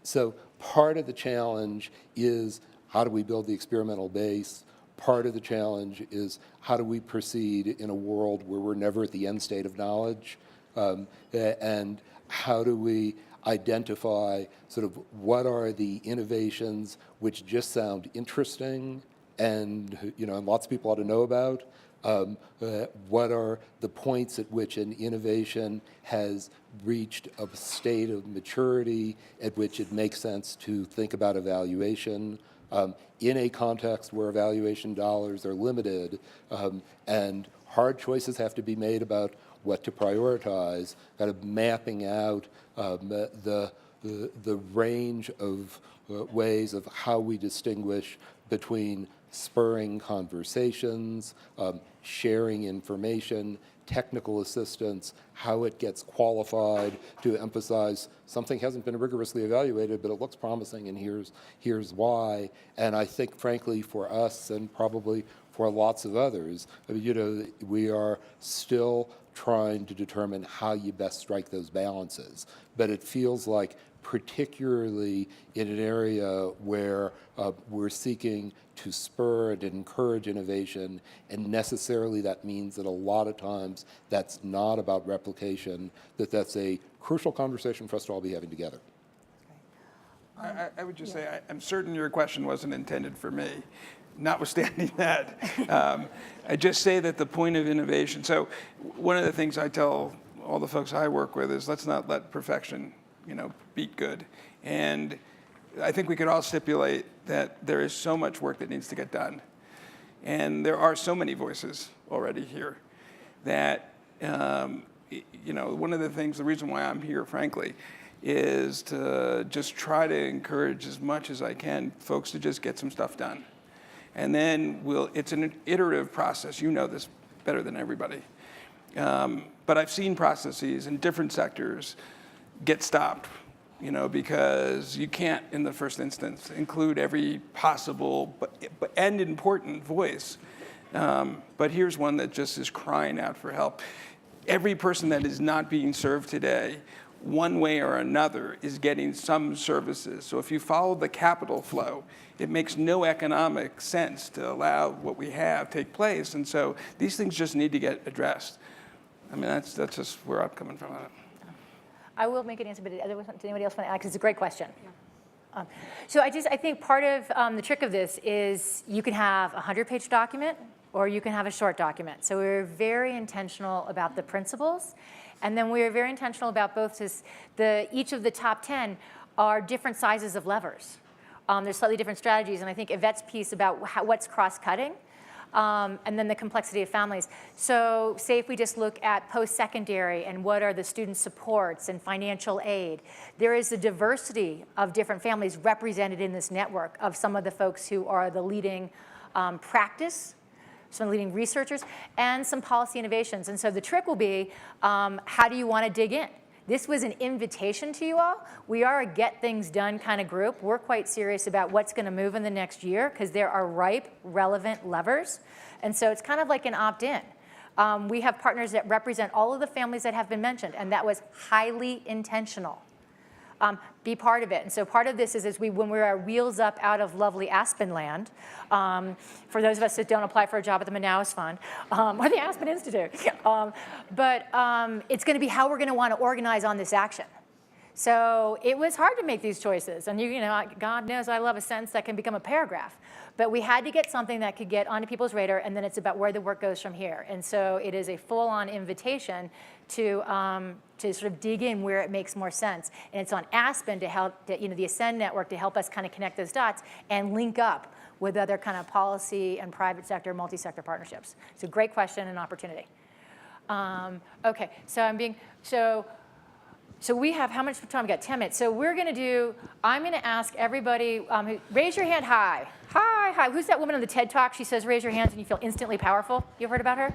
So part of the challenge is, how do we build the experimental base? Part of the challenge is, how do we proceed in a world where we're never at the end state of knowledge? And how do we identify sort of what are the innovations which just sound interesting and, and lots of people ought to know about? What are the points at which an innovation has reached a state of maturity at which it makes sense to think about evaluation? In a context where evaluation dollars are limited, and hard choices have to be made about what to prioritize, kind of mapping out the range of ways of how we distinguish between spurring conversations, sharing information, technical assistance, how it gets qualified to emphasize something hasn't been rigorously evaluated, but it looks promising, and here's why. And I think, frankly, for us and probably for lots of others, we are still trying to determine how you best strike those balances. But it feels like, particularly in an area where we're seeking to spur and encourage innovation, and necessarily that means that a lot of times that's not about replication, that's a crucial conversation for us to all be having together. I would just say, I'm certain your question wasn't intended for me. Notwithstanding that, I just say that the point of innovation, so one of the things I tell all the folks I work with is, let's not let perfection beat good. And I think we could all stipulate that there is so much work that needs to get done. And there are so many voices already here that, one of the things, the reason why I'm here, frankly, is to just try to encourage as much as I can folks to just get some stuff done. And then it's an iterative process. You know this better than everybody. But I've seen processes in different sectors get stopped, because you can't, in the first instance, include every possible and important voice But here's one that just is crying out for help. Every person that is not being served today, one way or another, is getting some services. So if you follow the capital flow, it makes no economic sense to allow what we have take place. And so these things just need to get addressed. I mean, that's just where I'm coming from on it. I will make an answer, but does anybody else want to add? Because it's a great question. So I think part of the trick of this is you can have a 100-page document or you can have a short document. So we're very intentional about the principles. And then we are very intentional about both each of the top 10 are different sizes of levers. There's slightly different strategies. And I think Yvette's piece about what's cross-cutting, and then the complexity of families. So say if we just look at post-secondary and what are the student supports and financial aid, there is a diversity of different families represented in this network of some of the folks who are the leading practice, some leading researchers, and some policy innovations. And so the trick will be, how do you want to dig in? This was an invitation to you all. We are a get things done kind of group. We're quite serious about what's going to move in the next year because there are ripe, relevant levers. And so it's kind of like an opt-in. We have partners that represent all of the families that have been mentioned, and that was highly intentional. Be part of it. And so part of this is when we are wheels up out of lovely Aspen land, for those of us that don't apply for a job at the Manaus Fund, or the Aspen Institute. But it's going to be how we're going to want to organize on this action. So it was hard to make these choices. And you know, God knows I love a sentence that can become a paragraph. But we had to get something that could get onto people's radar, and then it's about where the work goes from here. And so it is a full-on invitation to sort of dig in where it makes more sense. And it's on Aspen to help, the Ascend network to help us kind of connect those dots and link up with other kind of policy and private sector, multi-sector partnerships. It's a great question and opportunity. Okay, so we have, how much time? We got 10 minutes. So we're going to do, I'm going to ask everybody, raise your hand high. Hi. Who's that woman on the TED Talk? She says, raise your hands and you feel instantly powerful. You heard about her?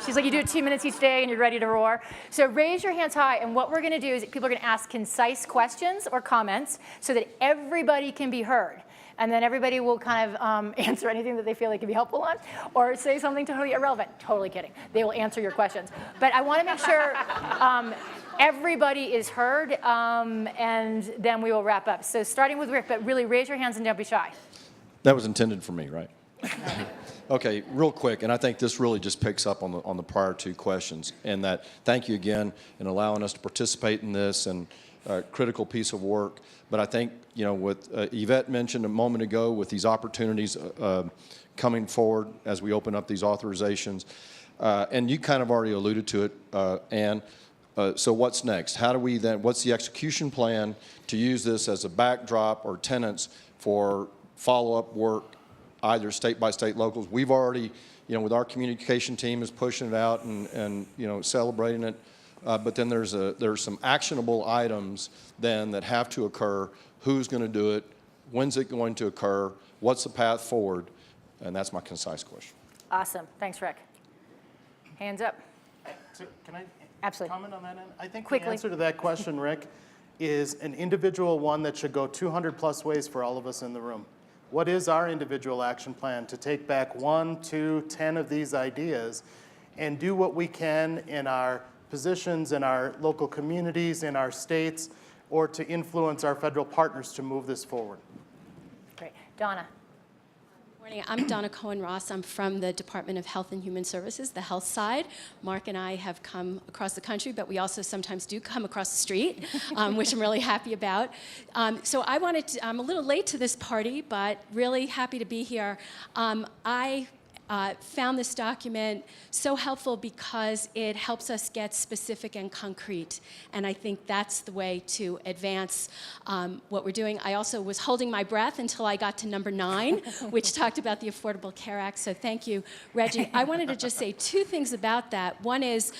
She's like, you do it 2 minutes each day and you're ready to roar. So raise your hands high. And what we're going to do is people are going to ask concise questions or comments so that everybody can be heard. And then everybody will kind of answer anything that they feel they can be helpful on, or say something totally irrelevant. Totally kidding. They will answer your questions. But I want to make sure everybody is heard, and then we will wrap up. So starting with Rick, but really raise your hands and don't be shy. That was intended for me, right? Okay, real quick, and I think this really just picks up on the prior two questions, and that thank you again in allowing us to participate in this and critical piece of work. But I think, what Yvette mentioned a moment ago with these opportunities coming forward as we open up these authorizations, and you kind of already alluded to it, Ann. So what's next? How do we then, what's the execution plan to use this as a backdrop or tenets for follow-up work, either state by state, locals? We've already, with our communication team is pushing it out and celebrating it. But then there's some actionable items then that have to occur. Who's going to do it? When's it going to occur? What's the path forward? And that's my concise question. Awesome. Thanks, Rick. Hands up. So can I Absolutely comment on that? I think quickly. The answer to that question, Rick, is an individual one that should go 200 plus ways for all of us in the room. What is our individual action plan to take back 1, 2, 10 of these ideas and do what we can in our positions, in our local communities, in our states, or to influence our federal partners to move this forward? Great. Donna. Morning. I'm Donna Cohen-Ross. I'm from the Department of Health and Human Services, the health side. Mark and I have come across the country, but we also sometimes do come across the street, which I'm really happy about. So I'm a little late to this party, but really happy to be here. I found this document so helpful because it helps us get specific and concrete. And I think that's the way to advance what we're doing. I also was holding my breath until I got to number 9, which talked about the Affordable Care Act. So thank you, Reggie. I wanted to just say 2 things about that. One is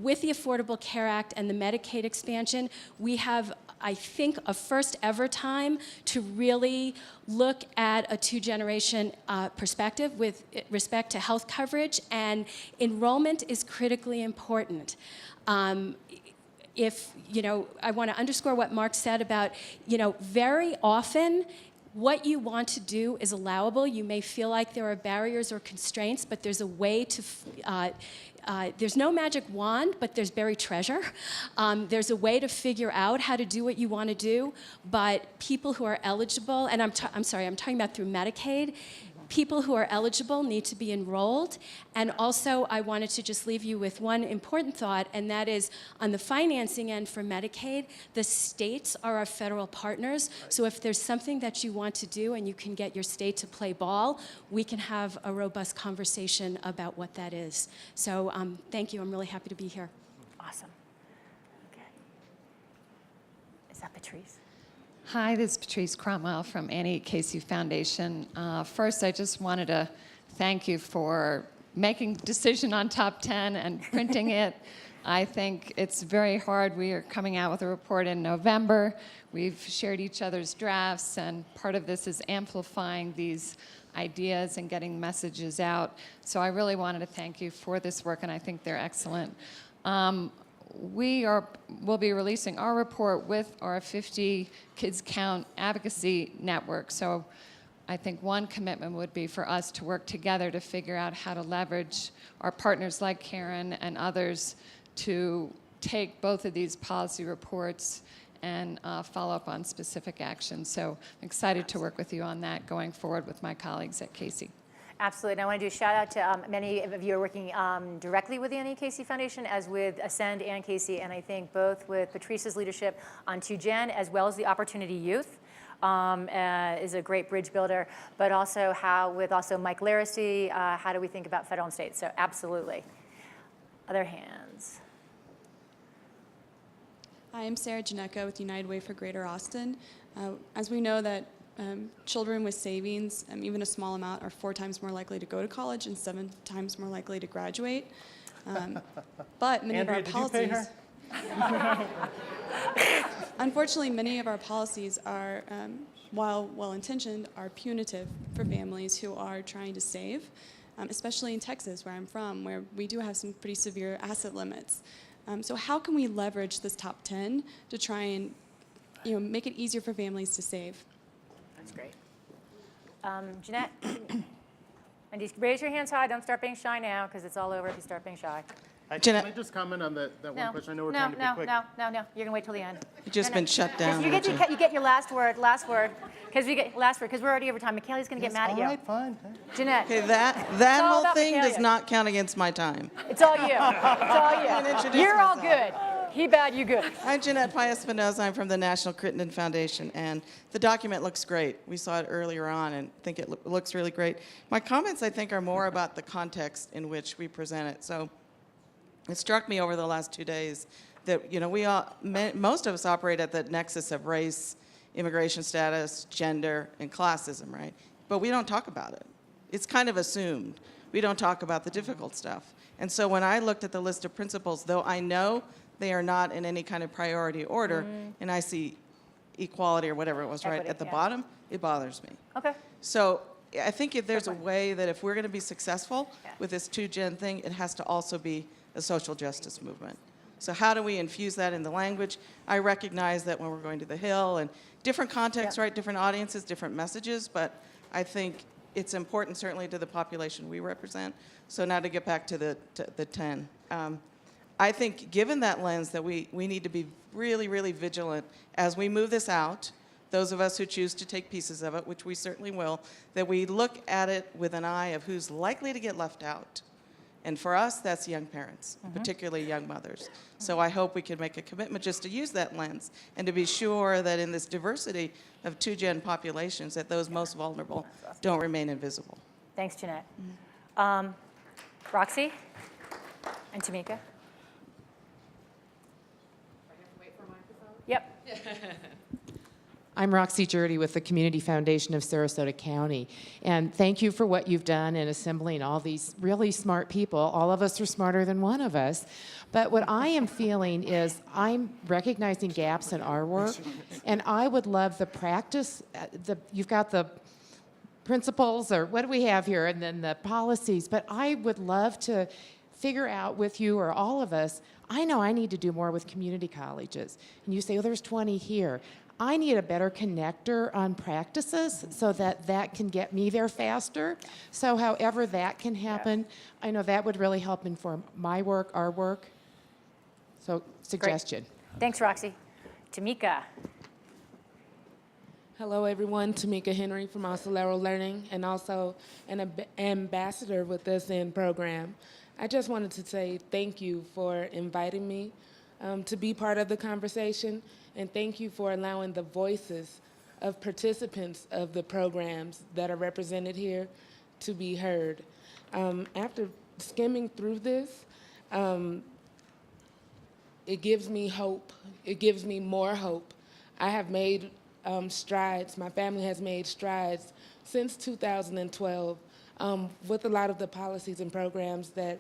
with the Affordable Care Act and the Medicaid expansion, we have, I think, a first ever time to really look at a 2-generation perspective with respect to health coverage, and enrollment is critically important. I want to underscore what Mark said about, very often what you want to do is allowable. You may feel like there are barriers or constraints, but there's a way to, there's no magic wand, but there's buried treasure. There's a way to figure out how to do what you want to do, but people who are eligible, and I'm talking about through Medicaid, people who are eligible need to be enrolled. And also, I wanted to just leave you with one important thought, and that is on the financing end for Medicaid, the states are our federal partners. So if there's something that you want to do and you can get your state to play ball, we can have a robust conversation about what that is. So thank you. I'm really happy to be here. Awesome. Okay. Is that Patrice? Hi, this is Patrice Cromwell from Annie Casey Foundation. First, I just wanted to thank you for making the decision on top 10 and printing it. I think it's very hard. We are coming out with a report in November. We've shared each other's drafts, and part of this is amplifying these ideas and getting messages out. So I really wanted to thank you for this work, and I think they're excellent. We'll be releasing our report with our 50 Kids Count advocacy network. So I think one commitment would be for us to work together to figure out how to leverage our partners like Karen and others to take both of these policy reports and follow up on specific actions. So I'm excited to work with you on that going forward with my colleagues at Casey. Absolutely. And I want to do a shout out to many of you are working directly with the Annie Casey Foundation, as with Ascend and Casey, and I think both with Patrice's leadership on 2Gen, as well as the Opportunity Youth, is a great bridge builder, but also with Mike Laracy, how do we think about federal and state? So absolutely. Other hands. Hi, I'm Sarah Janecka with United Way for Greater Austin. As we know that children with savings, even a small amount, are 4 times more likely to go to college and 7 times more likely to graduate. But many Andrea, of our did you pay policies, unfortunately, many of our policies are, while well-intentioned, are punitive for families who are trying to save, especially in Texas, where I'm from, where we do have some pretty severe asset limits. So how can we leverage this top 10 to try and make it easier for families to save? That's great. Jeanette, and just raise your hands high. Don't start being shy now, because it's all over if you start being shy. Can I just comment on that one question? I know we're trying to be quick. No. You're going to wait till the end. You've just been shut down. You get your last word, because we're already over time. Michaela's going to get mad at you. All right, fine. Jeanette. Okay, that all whole about thing Michaela. does not count against my time. It's all you. It's all you. You're all good. He bad, you good. I'm Jeanette Paez-Espinosa. I'm from the National Crittenden Foundation, and the document looks great. We saw it earlier on and think it looks really great. My comments, I think, are more about the context in which we present it. So it struck me over the last 2 days that most of us operate at the nexus of race, immigration status, gender, and classism, right? But we don't talk about it. It's kind of assumed. We don't talk about the difficult stuff. And so when I looked at the list of principles, though I know they are not in any kind of priority order, and I see equality or whatever it was, Equity, right, at the yeah. bottom, it bothers me. Okay. So I think if there's a way that if we're going to be successful with this 2Gen thing, it has to also be a social justice movement. So how do we infuse that in the language? I recognize that when we're going to the Hill and different contexts, right, different audiences, different messages, but I think it's important certainly to the population we represent. So now to get back to the 10. I think given that lens that we need to be really, really vigilant as we move this out, those of us who choose to take pieces of it, which we certainly will, that we look at it with an eye of who's likely to get left out. And for us, that's young parents, particularly young mothers. So I hope we can make a commitment just to use that lens and to be sure that in this diversity of 2Gen populations, that those most vulnerable don't remain invisible. Thanks, Jeanette. Roxy and Tamika. Yep. I'm Roxy Jurdy with the Community Foundation of Sarasota County. And thank you for what you've done in assembling all these really smart people. All of us are smarter than one of us. But what I am feeling is I'm recognizing gaps in our work. And I would love the practice. You've got the principles, or what do we have here, and then the policies. But I would love to figure out with you or all of us, I know I need to do more with community colleges. And you say, oh, there's 20 here. I need a better connector on practices so that that can get me there faster. So however that can happen, I know that would really help inform my work, our work. So suggestion. Great. Thanks, Roxy. Tamika. Hello, everyone. Tamika Henry from Oscillero Learning, and also an ambassador with this program. I just wanted to say thank you for inviting me to be part of the conversation, and thank you for allowing the voices of participants of the programs that are represented here to be heard. After skimming through this, it gives me hope. It gives me more hope. I have made strides. My family has made strides since 2012 with a lot of the policies and programs that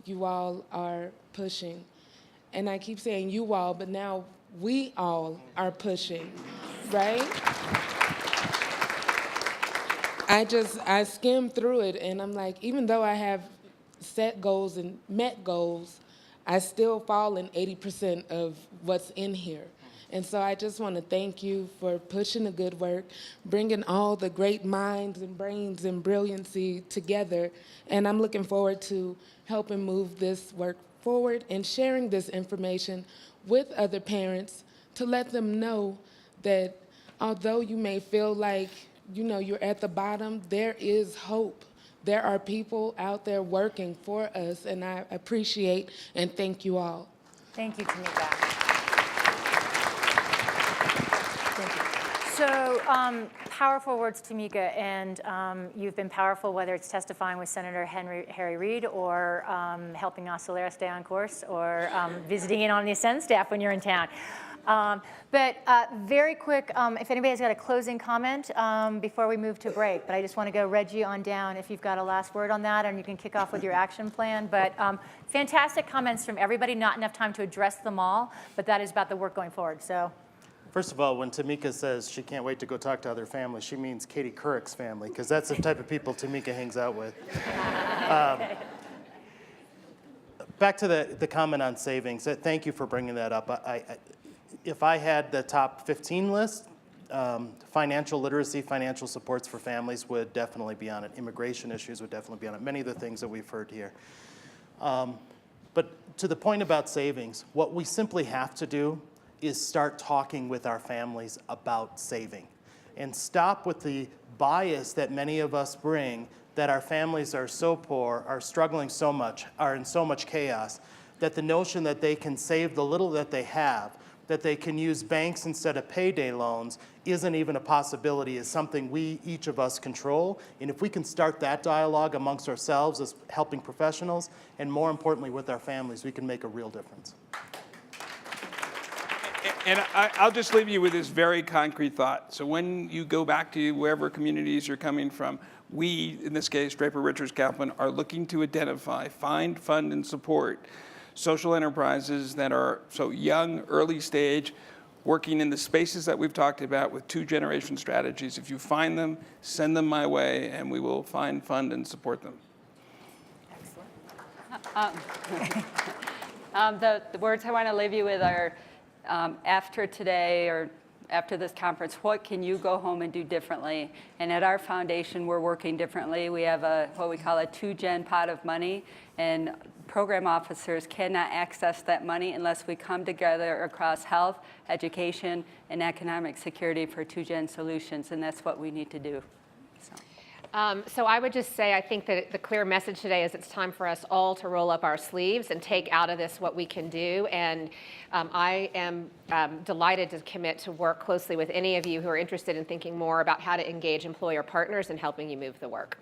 you all are pushing. And I keep saying you all, but now we all are pushing, right? I skimmed through it and I'm like, even though I have set goals and met goals, I still fall in 80% of what's in here. And so I just want to thank you for pushing the good work, bringing all the great minds and brains and brilliancy together. And I'm looking forward to helping move this work forward and sharing this information with other parents to let them know that although you may feel like, you're at the bottom, there is hope. There are people out there working for us, and I appreciate and thank you all. Thank you, Tamika. So powerful words, Tamika, and you've been powerful, whether it's testifying with Senator Harry Reid or helping Oscillero stay on course or visiting in on the Ascend staff when you're in town. But very quick, if anybody's got a closing comment before we move to break, but I just want to go Reggie on down if you've got a last word on that, and you can kick off with your action plan. But fantastic comments from everybody, not enough time to address them all, but that is about the work going forward. So. First of all, when Tamika says she can't wait to go talk to other families, she means Katie Couric's family, because that's the type of people Tamika hangs out with. Back to the comment on savings. Thank you for bringing that up. If I had the top 15 list, financial literacy, financial supports for families would definitely be on it. Immigration issues would definitely be on it. Many of the things that we've heard here. But to the point about savings, what we simply have to do is start talking with our families about saving and stop with the bias that many of us bring that our families are so poor, are struggling so much, are in so much chaos, that the notion that they can save the little that they have, that they can use banks instead of payday loans isn't even a possibility, is something we, each of us, control. And if we can start that dialogue amongst ourselves as helping professionals, and more importantly with our families, we can make a real difference. And I'll just leave you with this very concrete thought. So when you go back to wherever communities you're coming from, we, in this case, Draper Richards Kaplan, are looking to identify, find, fund, and support social enterprises that are so young, early stage, working in the spaces that we've talked about with 2-generation strategies. If you find them, send them my way, and we will find, fund, and support them. The words I want to leave you with are, after today or after this conference, what can you go home and do differently? And at our foundation, we're working differently. We have what we call a 2-gen pot of money, and program officers cannot access that money unless we come together across health, education, and economic security for 2-gen solutions, and that's what we need to do. So I would just say I think that the clear message today is it's time for us all to roll up our sleeves and take out of this what we can do. And I am delighted to commit to work closely with any of you who are interested in thinking more about how to engage employer partners in helping you move the work.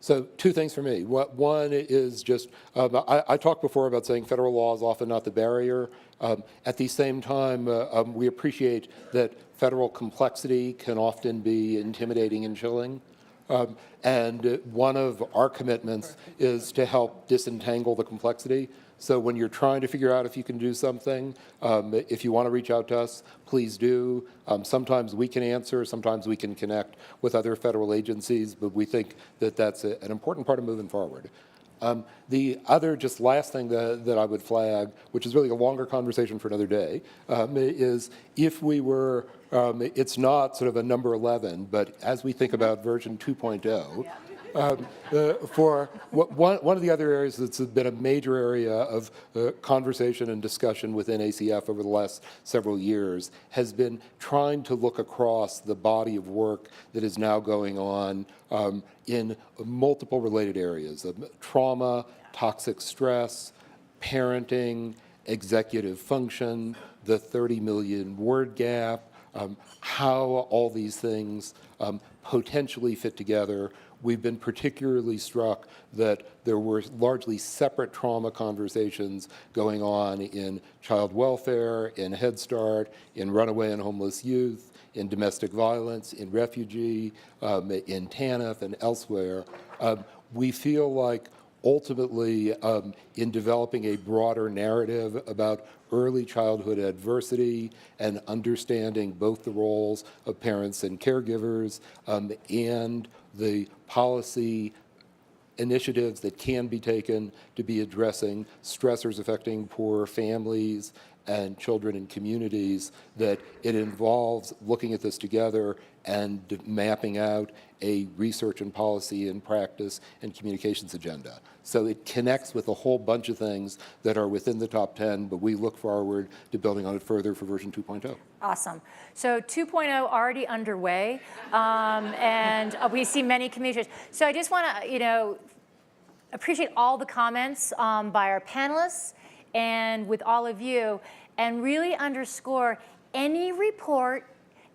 So 2 things for me. One is just, I talked before about saying federal law is often not the barrier. At the same time, we appreciate that federal complexity can often be intimidating and chilling. And one of our commitments is to help disentangle the complexity. So when you're trying to figure out if you can do something, if you want to reach out to us, please do. Sometimes we can answer, sometimes we can connect with other federal agencies, but we think that that's an important part of moving forward. The other just last thing that I would flag, which is really a longer conversation for another day, is if we were, it's not sort of a number 11, but as we think about version 2.0, for one of the other areas that's been a major area of conversation and discussion within ACF over the last several years has been trying to look across the body of work that is now going on in multiple related areas of trauma, toxic stress, parenting, executive function, the 30 million word gap, how all these things potentially fit together. We've been particularly struck that there were largely separate trauma conversations going on in child welfare, in Head Start, in runaway and homeless youth, in domestic violence, in refugee, in TANF, and elsewhere. We feel like ultimately, in developing a broader narrative about early childhood adversity and understanding both the roles of parents and caregivers and the policy initiatives that can be taken to be addressing stressors affecting poor families and children and communities, that it involves looking at this together and mapping out a research and policy and practice and communications agenda. So it connects with a whole bunch of things that are within the top 10, but we look forward to building on it further for version 2.0. Awesome. So 2.0 already underway, and we see many communities. So I just want to, appreciate all the comments by our panelists and with all of you, and really underscore any report,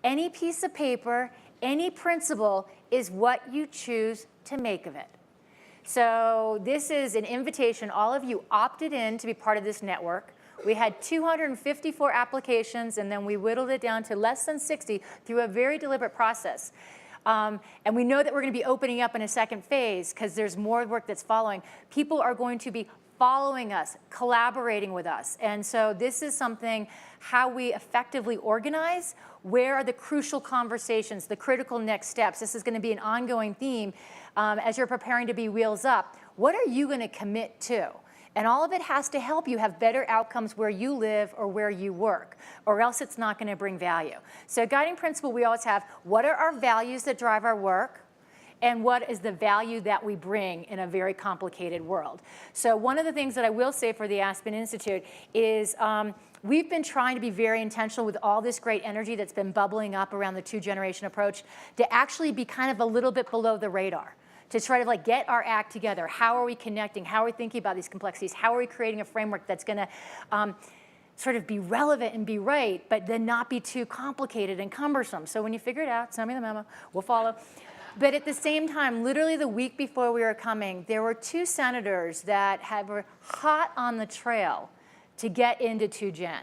any piece of paper, any principle is what you choose to make of it. So this is an invitation. All of you opted in to be part of this network. We had 254 applications, and then we whittled it down to less than 60 through a very deliberate process. And we know that we're going to be opening up in a second phase because there's more work that's following. People are going to be following us, collaborating with us. And so this is something, how we effectively organize, where are the crucial conversations, the critical next steps. This is going to be an ongoing theme as you're preparing to be Wheels Up. What are you going to commit to? And all of it has to help you have better outcomes where you live or where you work, or else it's not going to bring value. So guiding principle we always have, what are our values that drive our work? And what is the value that we bring in a very complicated world? So one of the things that I will say for the Aspen Institute is we've been trying to be very intentional with all this great energy that's been bubbling up around the two-generation approach to actually be kind of a little bit below the radar, to try to get our act together. How are we connecting? How are we thinking about these complexities? How are we creating a framework that's going to sort of be relevant and be right, but then not be too complicated and cumbersome? So when you figure it out, send me the memo, we'll follow. But at the same time, literally the week before we were coming, there were 2 senators that were hot on the trail to get into 2Gen.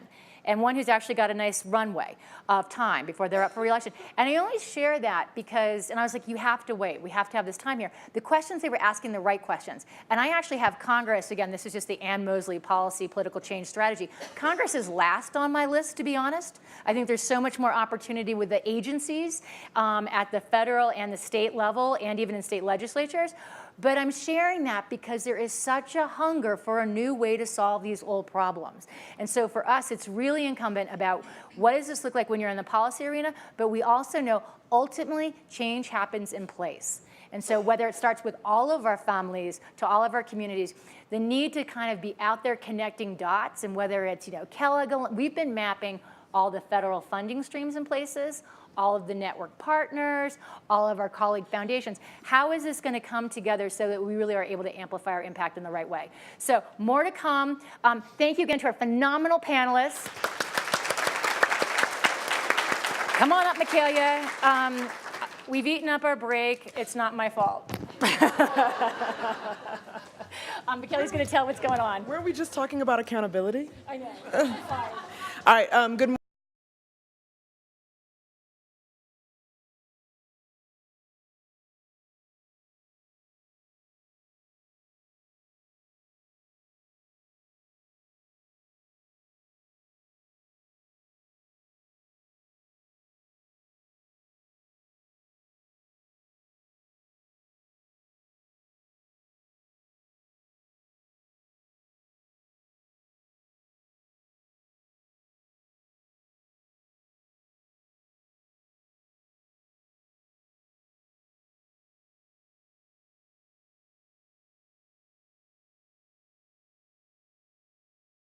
And one who's actually got a nice runway of time before they're up for re-election. And I only share that because, and I was like, you have to wait. We have to have this time here. The questions, they were asking the right questions. And I actually have Congress, again, this is just the Ann Mosley policy, political change strategy. Congress is last on my list, to be honest. I think there's so much more opportunity with the agencies at the federal and the state level, and even in state legislatures. But I'm sharing that because there is such a hunger for a new way to solve these old problems. And so for us, it's really incumbent about what does this look like when you're in the policy arena, but we also know ultimately change happens in place. And so whether it starts with all of our families to all of our communities, the need to kind of be out there connecting dots, and whether it's, Kellogg, we've been mapping all the federal funding streams in places, all of the network partners, all of our colleague foundations. How is this going to come together so that we really are able to amplify our impact in the right way? So more to come. Thank you again to our phenomenal panelists. Come on up, Michaelia. We've eaten up our break. It's not my fault. Michaelia's going to tell what's going on. Weren't we just talking about accountability? I know. All right, good morning.